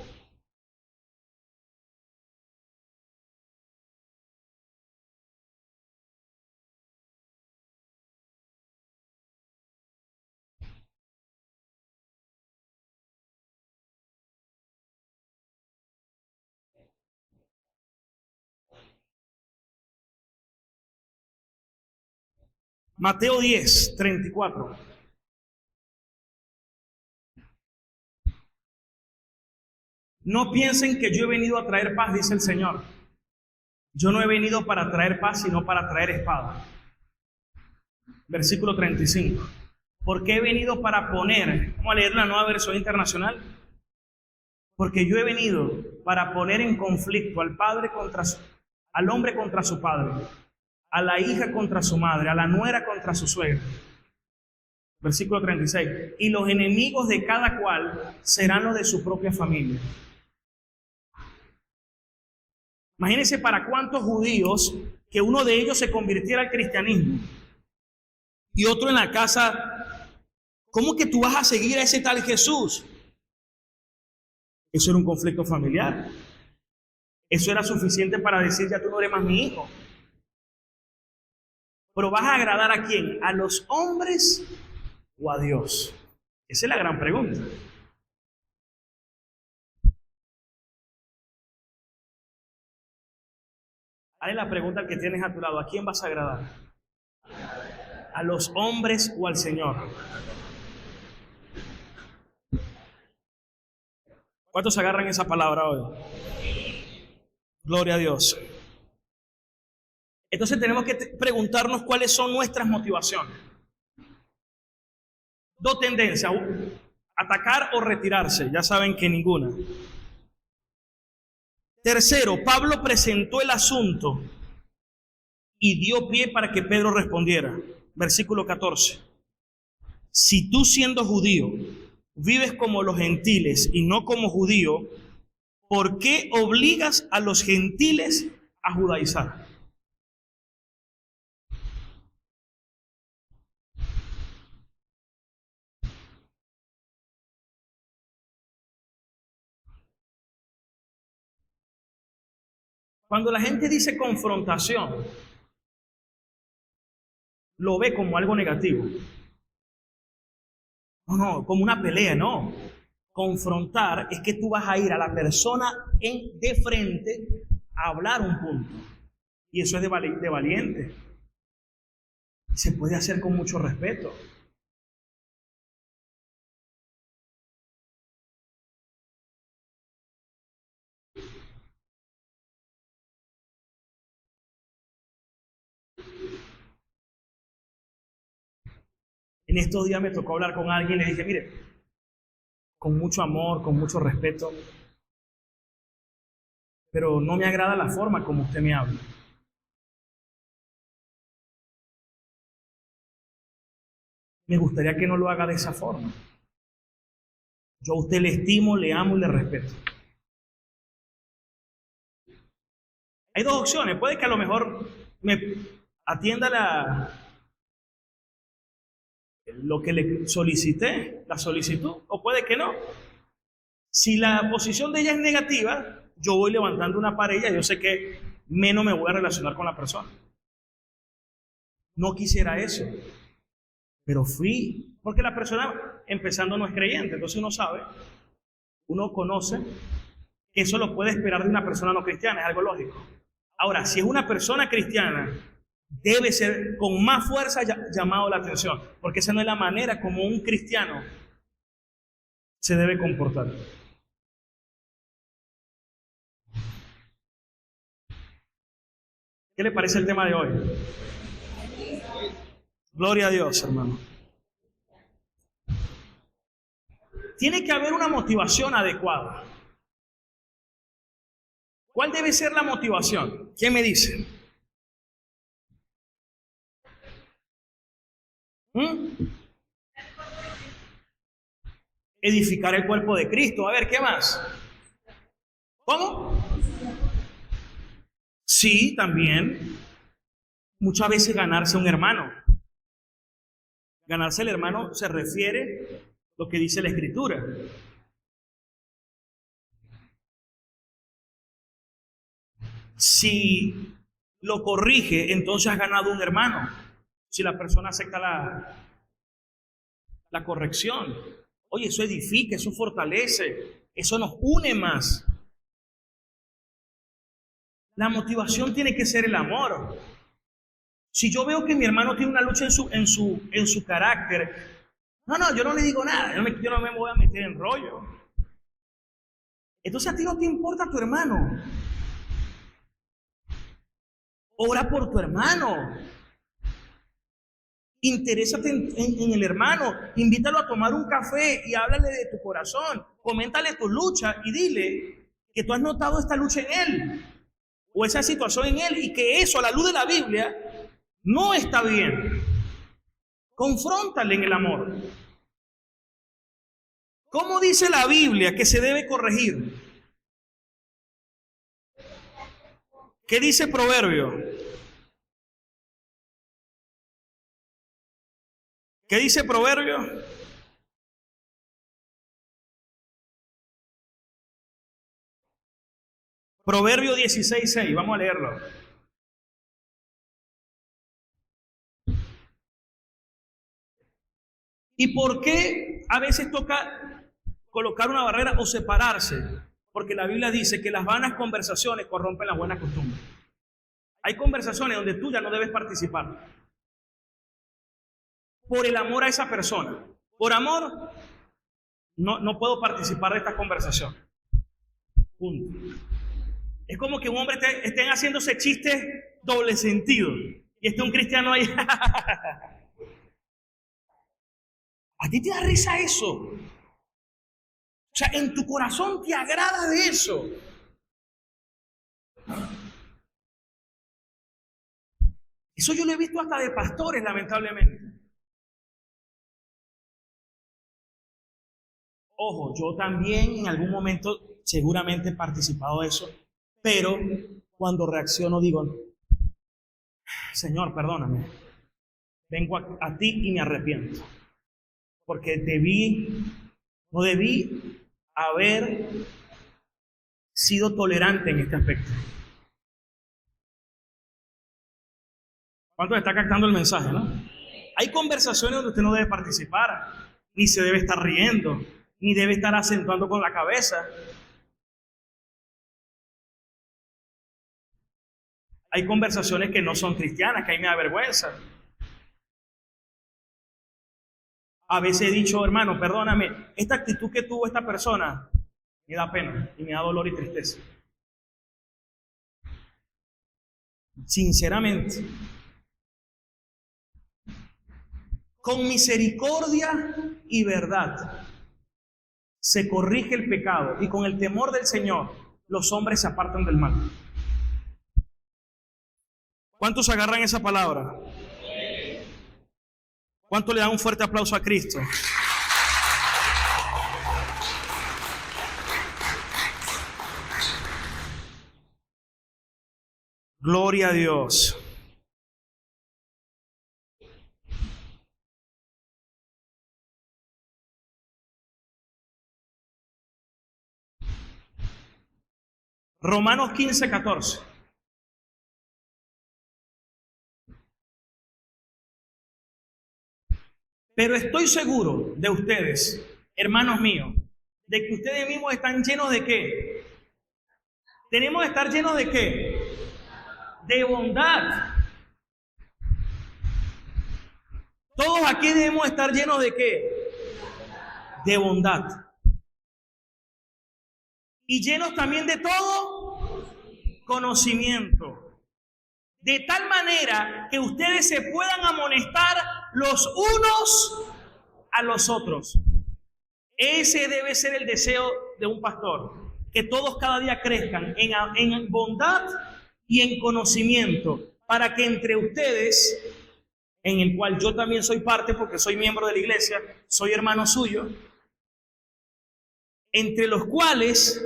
Mateo 10, 34. No piensen que yo he venido a traer paz, dice el Señor. Yo no he venido para traer paz, sino para traer espada. Versículo 35. Porque he venido para poner, vamos a leer la Nueva Versión Internacional. Porque yo he venido para poner en conflicto al al hombre contra su padre, a la hija contra su madre, a la nuera contra su suegra. Versículo 36. Y los enemigos de cada cual serán los de su propia familia. Imagínense para cuántos judíos que uno de ellos se convirtiera al cristianismo y otro en la casa. ¿Cómo que tú vas a seguir a ese tal Jesús? Eso era un conflicto familiar. Eso era suficiente para decir, ya tú no eres más mi hijo. Pero ¿vas a agradar a quién? ¿A los hombres o a Dios? Esa es la gran pregunta. Hazle la pregunta al que tienes a tu lado. ¿A quién vas a agradar? ¿A los hombres o al Señor? ¿Cuántos agarran esa palabra hoy? Gloria a Dios. Entonces tenemos que preguntarnos cuáles son nuestras motivaciones. Dos tendencias: atacar o retirarse. Ya saben que ninguna. Tercero, Pablo presentó el asunto y dio pie para que Pedro respondiera. Versículo 14. Si tú, siendo judío, vives como los gentiles y no como judío, ¿por qué obligas a los gentiles a judaizar? Cuando la gente dice confrontación, lo ve como algo negativo. No, como una pelea, no. Confrontar es que tú vas a ir a la persona de frente a hablar un punto. Y eso es de valiente. Se puede hacer con mucho respeto. En estos días me tocó hablar con alguien y le dije, mire, con mucho amor, con mucho respeto, pero no me agrada la forma como usted me habla. Me gustaría que no lo haga de esa forma. Yo a usted le estimo, le amo y le respeto. Hay dos opciones. Puede que a lo mejor me atienda lo que le solicité, la solicitud, o puede que no. Si la posición de ella es negativa, yo voy levantando una pared y yo sé que menos me voy a relacionar con la persona. No quisiera eso, pero fui, porque la persona empezando no es creyente, entonces uno sabe, uno conoce que eso lo puede esperar de una persona no cristiana, es algo lógico. Ahora, si es una persona cristiana, debe ser con más fuerza llamado la atención, porque esa no es la manera como un cristiano se debe comportar. ¿Qué le parece el tema de hoy? Gloria a Dios, hermano. Tiene que haber una motivación adecuada. ¿Cuál debe ser la motivación? ¿Qué me dicen? Edificar el cuerpo de Cristo. A ver, ¿qué más? ¿Cómo? Sí, también. Muchas veces ganarse un hermano. Ganarse el hermano se refiere a lo que dice la Escritura. Si lo corrige, entonces has ganado un hermano. Si la persona acepta la corrección. Oye, eso edifica, eso fortalece, eso nos une más. La motivación tiene que ser el amor. Si yo veo que mi hermano tiene una lucha en su carácter, no, yo no le digo nada, yo no me voy a meter en rollo. Entonces a ti no te importa tu hermano. Ora por tu hermano. Interésate en el hermano. Invítalo a tomar un café y háblale de tu corazón. Coméntale tu lucha y dile que tú has notado esta lucha en él o esa situación en él y que eso a la luz de la Biblia no está bien. Confróntale en el amor. ¿Cómo dice la Biblia que se debe corregir? ¿Qué dice Proverbio? ¿Qué dice Proverbio? Proverbio 16:6, vamos a leerlo. ¿Y por qué a veces toca colocar una barrera o separarse? Porque la Biblia dice que las vanas conversaciones corrompen las buenas costumbres. Hay conversaciones donde tú ya no debes participar. Por el amor a esa persona. Por amor, no puedo participar de esta conversación. Punto. Es como que un hombre estén haciéndose chistes doble sentido. Y esté un cristiano ahí. ¿A ti te da risa eso? O sea, en tu corazón te agrada de eso. Eso yo lo he visto hasta de pastores, lamentablemente. Ojo, yo también en algún momento seguramente he participado de eso, pero cuando reacciono digo, Señor, perdóname, vengo a ti y me arrepiento, porque no debí haber sido tolerante en este aspecto. ¿Cuánto está captando el mensaje, no? Hay conversaciones donde usted no debe participar, ni se debe estar riendo, ni debe estar acentuando con la cabeza. Hay conversaciones que no son cristianas, que a mí me da vergüenza. A veces he dicho, hermano, perdóname, esta actitud que tuvo esta persona me da pena y me da dolor y tristeza. Sinceramente. Con misericordia y verdad se corrige el pecado y con el temor del Señor los hombres se apartan del mal. ¿Cuántos agarran esa palabra? ¿Cuántos le dan un fuerte aplauso a Cristo? Gloria a Dios. Romanos 15:14. Pero estoy seguro de ustedes, hermanos míos, de que ustedes mismos están llenos de ¿qué? Tenemos que estar llenos de ¿qué? De bondad. Todos aquí debemos estar llenos de ¿qué? De bondad. Y llenos también de todo conocimiento. De tal manera que ustedes se puedan amonestar los unos a los otros. Ese debe ser el deseo de un pastor. Que todos cada día crezcan en bondad y en conocimiento. Para que entre ustedes, en el cual yo también soy parte porque soy miembro de la iglesia, soy hermano suyo, entre los cuales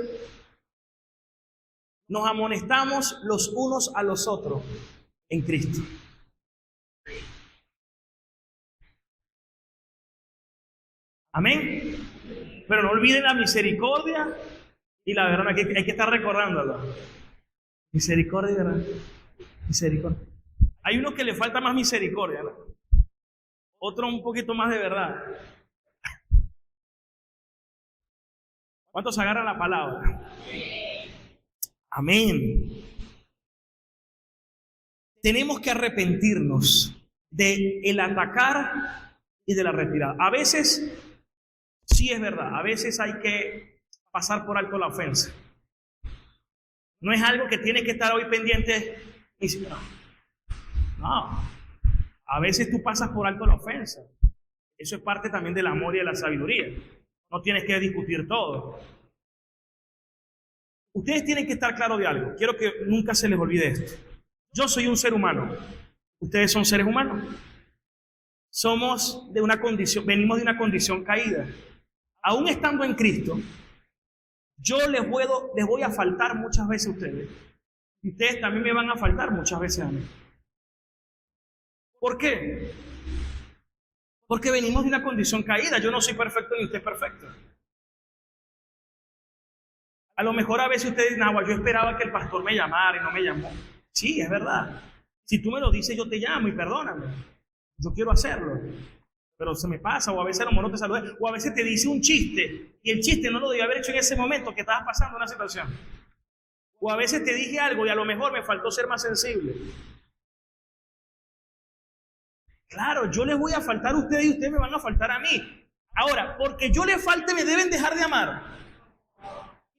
nos amonestamos los unos a los otros en Cristo. Amén. Pero no olviden la misericordia y la verdad, hay que estar recordándolo. Misericordia, ¿verdad? Misericordia. Hay unos que le falta más misericordia, ¿no? Otros un poquito más de verdad. ¿Cuántos agarran la palabra? Amén. Tenemos que arrepentirnos del atacar y de la retirada. A veces, sí es verdad, a veces hay que pasar por alto la ofensa. No es algo que tiene que estar hoy pendiente. No. A veces tú pasas por alto la ofensa. Eso es parte también del amor y de la sabiduría. No tienes que discutir todo. Ustedes tienen que estar claros de algo. Quiero que nunca se les olvide esto. Yo soy un ser humano. Ustedes son seres humanos. Somos de una condición, venimos de una condición caída. Aún estando en Cristo, yo les voy a faltar muchas veces a ustedes. Y ustedes también me van a faltar muchas veces a mí. ¿Por qué? Porque venimos de una condición caída. Yo no soy perfecto ni usted es perfecto. A lo mejor a veces ustedes dicen, yo esperaba que el pastor me llamara y no me llamó. Sí, es verdad. Si tú me lo dices, yo te llamo y perdóname. Yo quiero hacerlo. Pero se me pasa, o a veces a lo mejor no te saludé, o a veces te dice un chiste, y el chiste no lo debía haber hecho en ese momento que estabas pasando una situación. O a veces te dije algo y a lo mejor me faltó ser más sensible. Claro, yo les voy a faltar a ustedes y ustedes me van a faltar a mí. Ahora, porque yo les falte, me deben dejar de amar.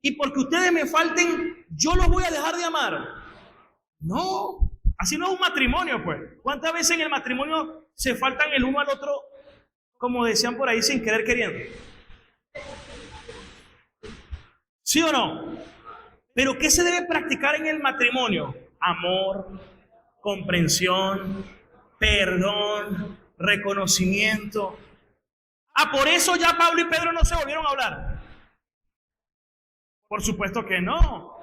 Y porque ustedes me falten, yo los voy a dejar de amar. No, así no es un matrimonio, pues. ¿Cuántas veces en el matrimonio se faltan el uno al otro, como decían por ahí, sin querer queriendo? ¿Sí o no? Pero ¿qué se debe practicar en el matrimonio? Amor, comprensión, perdón, reconocimiento. Por eso ya Pablo y Pedro no se volvieron a hablar. Por supuesto que no.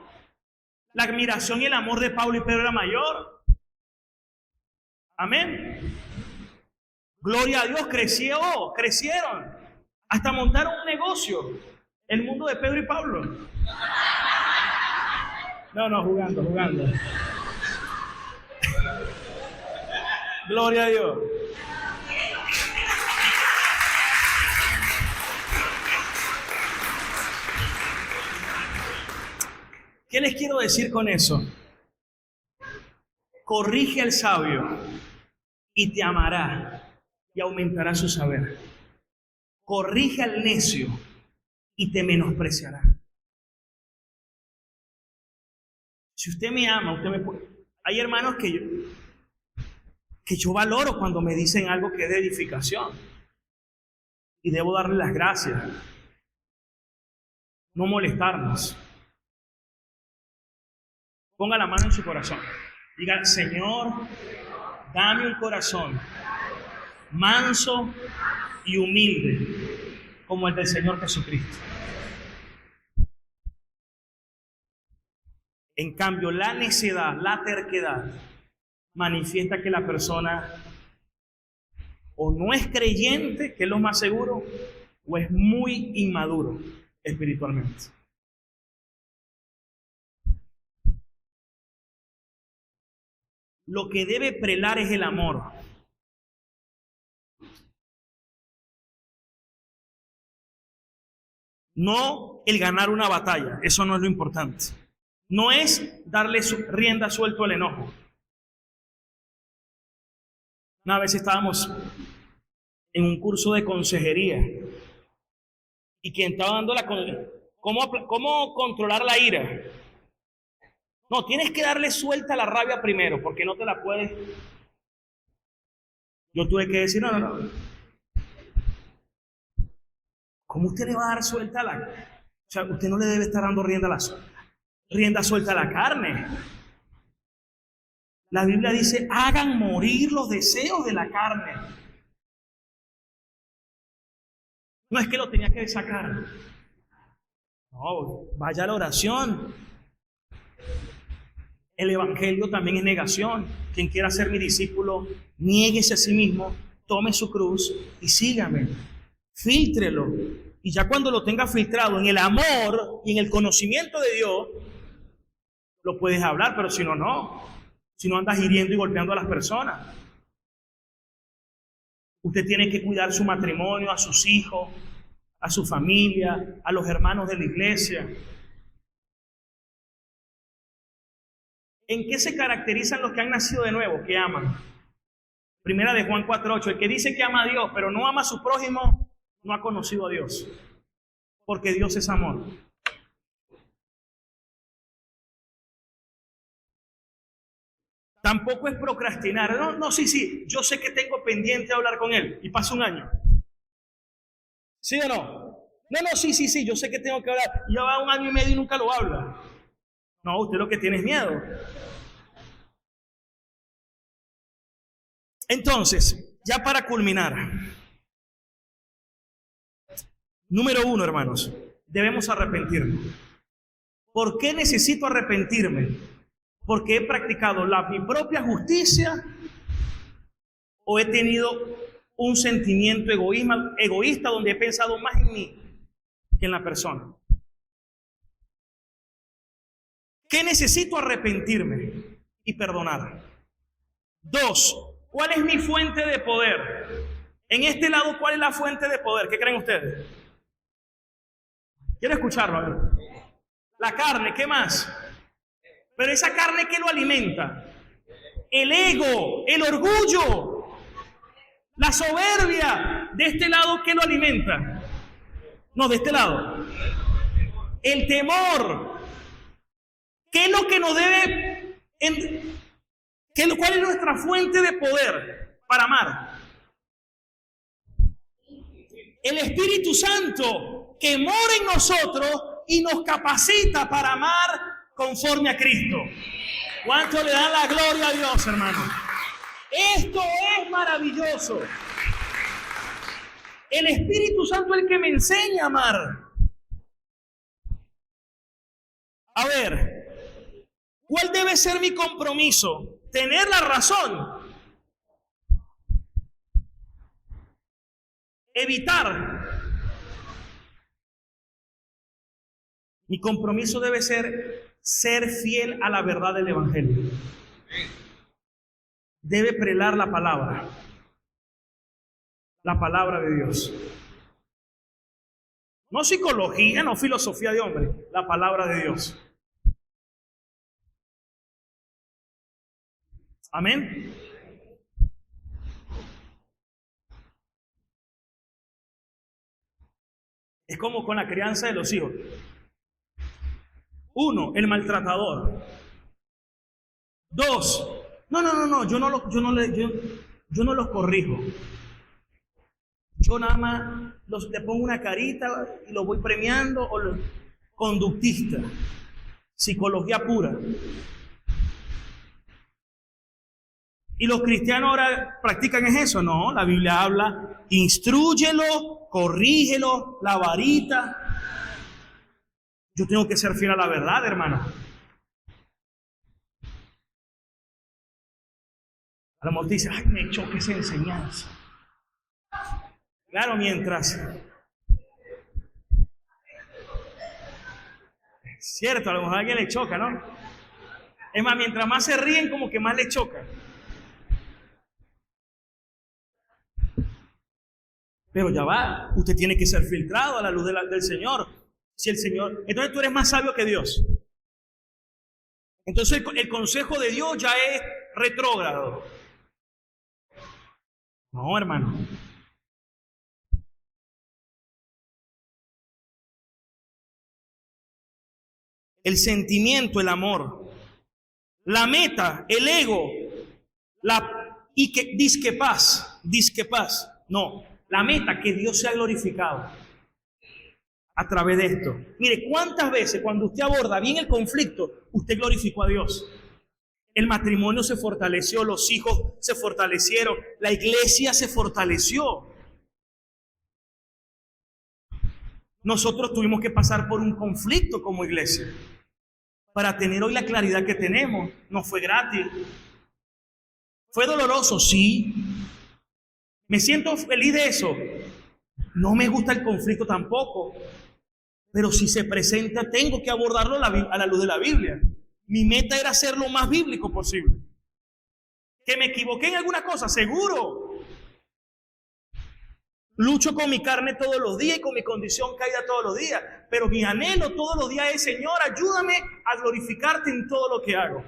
La admiración y el amor de Pablo y Pedro era mayor. Amén. Gloria a Dios, crecieron. Hasta montaron un negocio. El mundo de Pedro y Pablo. No, jugando. Gloria a Dios. ¿Qué les quiero decir con eso? Corrige al sabio y te amará y aumentará su saber. Corrige al necio y te menospreciará. Si usted me ama, usted me puede... Hay hermanos que yo valoro cuando me dicen algo que es de edificación. Y debo darle las gracias. No molestarnos. Ponga la mano en su corazón. Diga, Señor, dame un corazón manso y humilde como el del Señor Jesucristo. En cambio, la necedad, la terquedad, manifiesta que la persona o no es creyente, que es lo más seguro, o es muy inmaduro espiritualmente. Lo que debe prelar es el amor. No el ganar una batalla, eso no es lo importante. No es darle rienda suelta al enojo. Una vez estábamos en un curso de consejería y quien estaba dando cómo controlar la ira. No, tienes que darle suelta a la rabia primero, porque no te la puedes. Yo tuve que decir, no. ¿Cómo usted le va a dar suelta a la... O sea, usted no le debe estar dando rienda suelta a la carne. La Biblia dice, hagan morir los deseos de la carne. No es que lo tenía que sacar. No, vaya a la oración. El evangelio también es negación. Quien quiera ser mi discípulo, niéguese a sí mismo, tome su cruz y sígame. Fíltrelo. Y ya cuando lo tenga filtrado en el amor y en el conocimiento de Dios, lo puedes hablar, pero si no, no. Si no andas hiriendo y golpeando a las personas. Usted tiene que cuidar su matrimonio, a sus hijos, a su familia, a los hermanos de la iglesia. ¿En qué se caracterizan los que han nacido de nuevo? Que aman. Primera de Juan 4:8. El que dice que ama a Dios, pero no ama a su prójimo, no ha conocido a Dios. Porque Dios es amor. Tampoco es procrastinar. No, sí. Yo sé que tengo pendiente hablar con él. Y pasa un año. ¿Sí o no? No, sí. Yo sé que tengo que hablar. Ya va 1 año y medio y nunca lo habla. No, usted lo que tiene es miedo. Entonces, ya para culminar. Número 1, hermanos. Debemos arrepentirnos. ¿Por qué necesito arrepentirme? ¿Porque he practicado mi propia justicia o he tenido un sentimiento egoísta donde he pensado más en mí que en la persona? ¿Qué necesito arrepentirme y perdonar? 2, ¿cuál es mi fuente de poder? En este lado, ¿cuál es la fuente de poder? ¿Qué creen ustedes? Quiero escucharlo, a ver. La carne, ¿qué más? Pero esa carne, ¿qué lo alimenta? El ego, el orgullo, la soberbia. ¿De este lado qué lo alimenta? No, de este lado. El temor. ¿Qué es lo que nos debe? ¿Cuál es nuestra fuente de poder para amar? El Espíritu Santo que mora en nosotros y nos capacita para amar conforme a Cristo. ¿Cuánto le dan la gloria a Dios, hermano? Esto es maravilloso. El Espíritu Santo es el que me enseña a amar. A ver, ¿cuál debe ser mi compromiso? Tener la razón. Evitar. Mi compromiso debe ser fiel a la verdad del Evangelio. Debe prelar la palabra de Dios. No psicología, no filosofía de hombre, la palabra de Dios. Amén. Es como con la crianza de los hijos. 1, el maltratador. 2, no, yo no los corrijo. Yo nada más le pongo una carita y lo voy premiando. Conductista, psicología pura. Y los cristianos ahora practican eso. No, la Biblia habla, instrúyelo, corrígelo, la varita. Yo tengo que ser fiel a la verdad, hermano. A lo mejor dice, ay, me choca esa enseñanza. Claro, mientras. Cierto, a lo mejor a alguien le choca, ¿no? Es más, mientras más se ríen, como que más le choca. Pero ya va, usted tiene que ser filtrado a la luz del Señor. Si el Señor, entonces tú eres más sabio que Dios. Entonces el consejo de Dios ya es retrógrado. No, hermano. El sentimiento, el amor, la meta, el ego, disque paz. No, la meta, que Dios sea glorificado a través de esto. Mire, ¿cuántas veces cuando usted aborda bien el conflicto, usted glorificó a Dios? El matrimonio se fortaleció, los hijos se fortalecieron, la iglesia se fortaleció. Nosotros tuvimos que pasar por un conflicto como iglesia para tener hoy la claridad que tenemos. No fue gratis. ¿Fue doloroso? Sí. ¿Me siento feliz de eso? No me gusta el conflicto tampoco. Pero si se presenta, tengo que abordarlo a la luz de la Biblia. Mi meta era ser lo más bíblico posible. ¿Que me equivoqué en alguna cosa? Seguro. Lucho con mi carne todos los días y con mi condición caída todos los días. Pero mi anhelo todos los días es: Señor, ayúdame a glorificarte en todo lo que hago.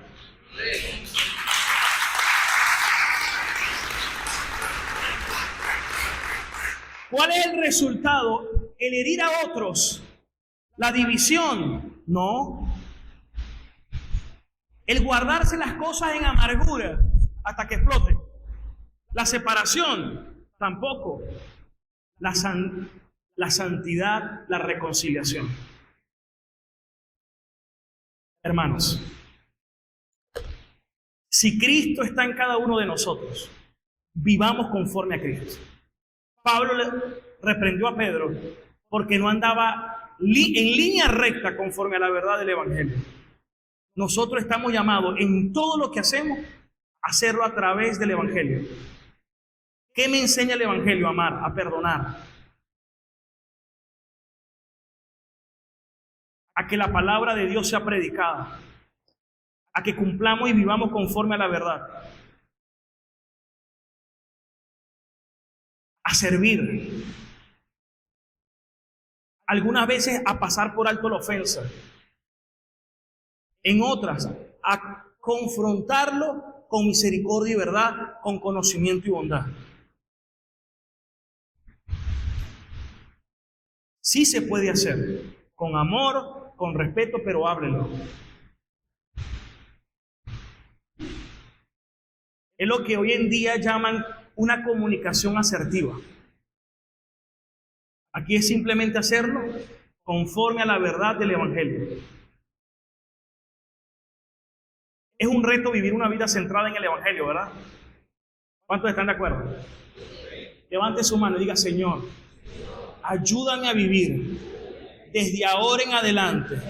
¿Cuál es el resultado? El herir a otros. La división. No. El guardarse las cosas en amargura hasta que explote. La separación. Tampoco. La santidad, la reconciliación. Hermanos, si Cristo está en cada uno de nosotros, vivamos conforme a Cristo. Pablo le reprendió a Pedro porque no andaba en línea recta conforme a la verdad del Evangelio. Nosotros estamos llamados en todo lo que hacemos a hacerlo a través del Evangelio. ¿Qué me enseña el Evangelio? A amar, a perdonar, a que la palabra de Dios sea predicada, a que cumplamos y vivamos conforme a la verdad, a servir, algunas veces a pasar por alto la ofensa, en otras a confrontarlo con misericordia y verdad, con conocimiento y bondad. Sí se puede hacer, con amor, con respeto, pero háblenlo. Es lo que hoy en día llaman una comunicación asertiva. Aquí es simplemente hacerlo conforme a la verdad del Evangelio. Es un reto vivir una vida centrada en el Evangelio, ¿verdad? ¿Cuántos están de acuerdo? Levante su mano y diga: Señor, ayúdame a vivir desde ahora en adelante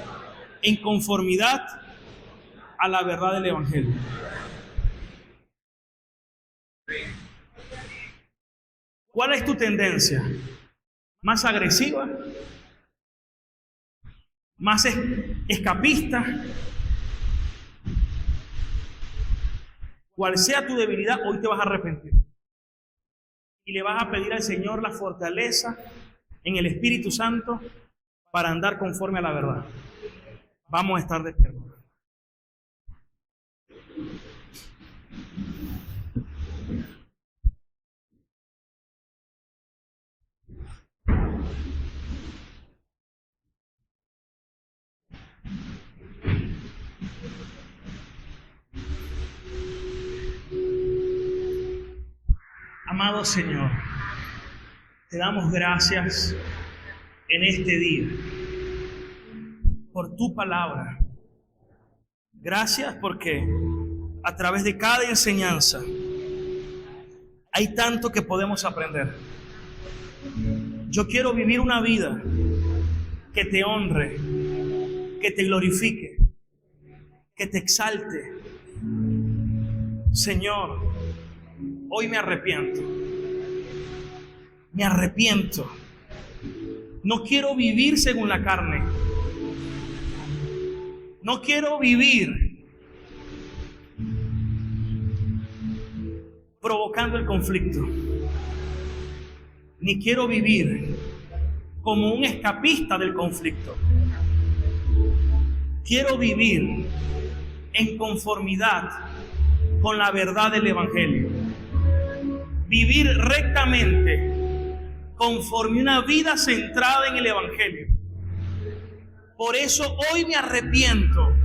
en conformidad a la verdad del Evangelio. ¿Cuál es tu tendencia? ¿Más agresiva? ¿Más escapista? Cual sea tu debilidad, hoy te vas a arrepentir. Y le vas a pedir al Señor la fortaleza en el Espíritu Santo para andar conforme a la verdad. Vamos a estar despiertos. Amado Señor, te damos gracias en este día por tu palabra. Gracias porque a través de cada enseñanza hay tanto que podemos aprender. Yo quiero vivir una vida que te honre, que te glorifique, que te exalte. Señor, hoy me arrepiento. Me arrepiento. No quiero vivir según la carne. No quiero vivir provocando el conflicto. Ni quiero vivir como un escapista del conflicto. Quiero vivir en conformidad con la verdad del Evangelio. Vivir rectamente conforme una vida centrada en el Evangelio. Por eso hoy me arrepiento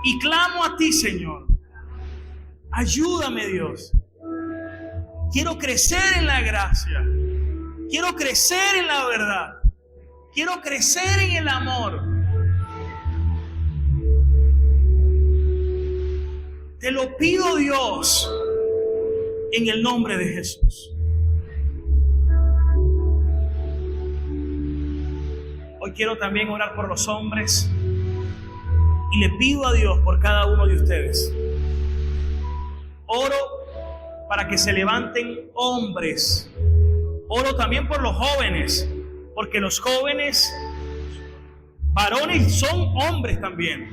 y clamo a ti, Señor. Ayúdame, Dios. Quiero crecer en la gracia. Quiero crecer en la verdad. Quiero crecer en el amor. Te lo pido, Dios, en el nombre de Jesús. Hoy quiero también orar por los hombres Y le pido a Dios por cada uno de ustedes. Oro para que se levanten hombres. Oro también por los jóvenes, porque los jóvenes, varones, son hombres también.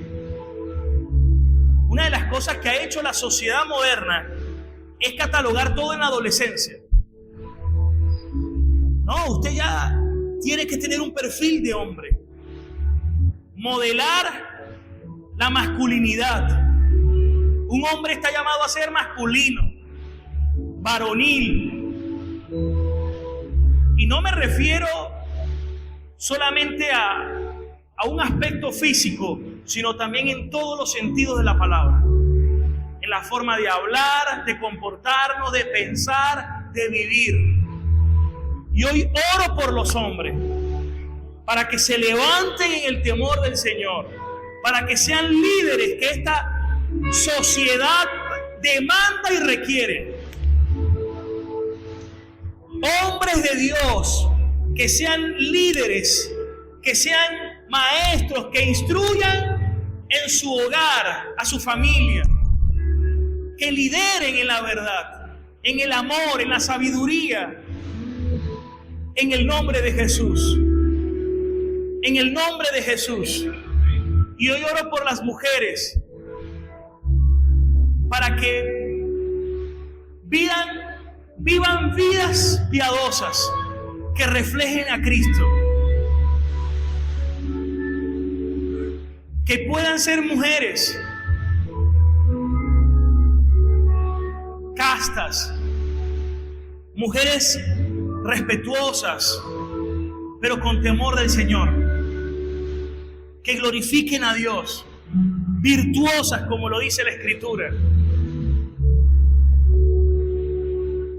Una de las cosas que ha hecho la sociedad moderna es catalogar todo en la adolescencia. No, usted ya tiene que tener un perfil de hombre. Modelar la masculinidad. Un hombre está llamado a ser masculino, varonil. Y no me refiero solamente a un aspecto físico, sino también en todos los sentidos de la palabra. En la forma de hablar, de comportarnos, de pensar, de vivir. Y hoy oro por los hombres, para que se levanten en el temor del Señor, para que sean líderes que esta sociedad demanda y requiere. Hombres de Dios que sean líderes, que sean maestros, que instruyan en su hogar, a su familia, que lideren en la verdad, en el amor, en la sabiduría, en el nombre de Jesús. En el nombre de Jesús. Y hoy oro por las mujeres, para que vivan vidas piadosas que reflejen a Cristo. Que puedan ser mujeres castas, mujeres respetuosas, pero con temor del Señor, que glorifiquen a Dios, virtuosas como lo dice la Escritura,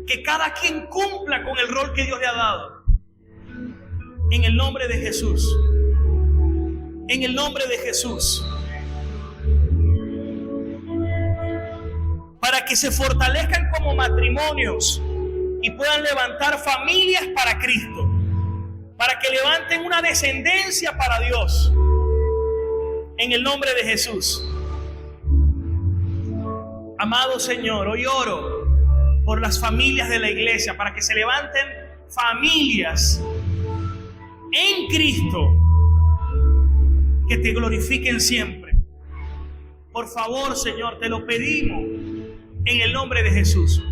que cada quien cumpla con el rol que Dios le ha dado, en el nombre de Jesús, en el nombre de Jesús, para que se fortalezcan como matrimonios y puedan levantar familias para Cristo, para que levanten una descendencia para Dios, en el nombre de Jesús. Amado Señor, hoy oro por las familias de la iglesia, para que se levanten familias en Cristo que te glorifiquen siempre. Por favor, Señor, te lo pedimos en el nombre de Jesús.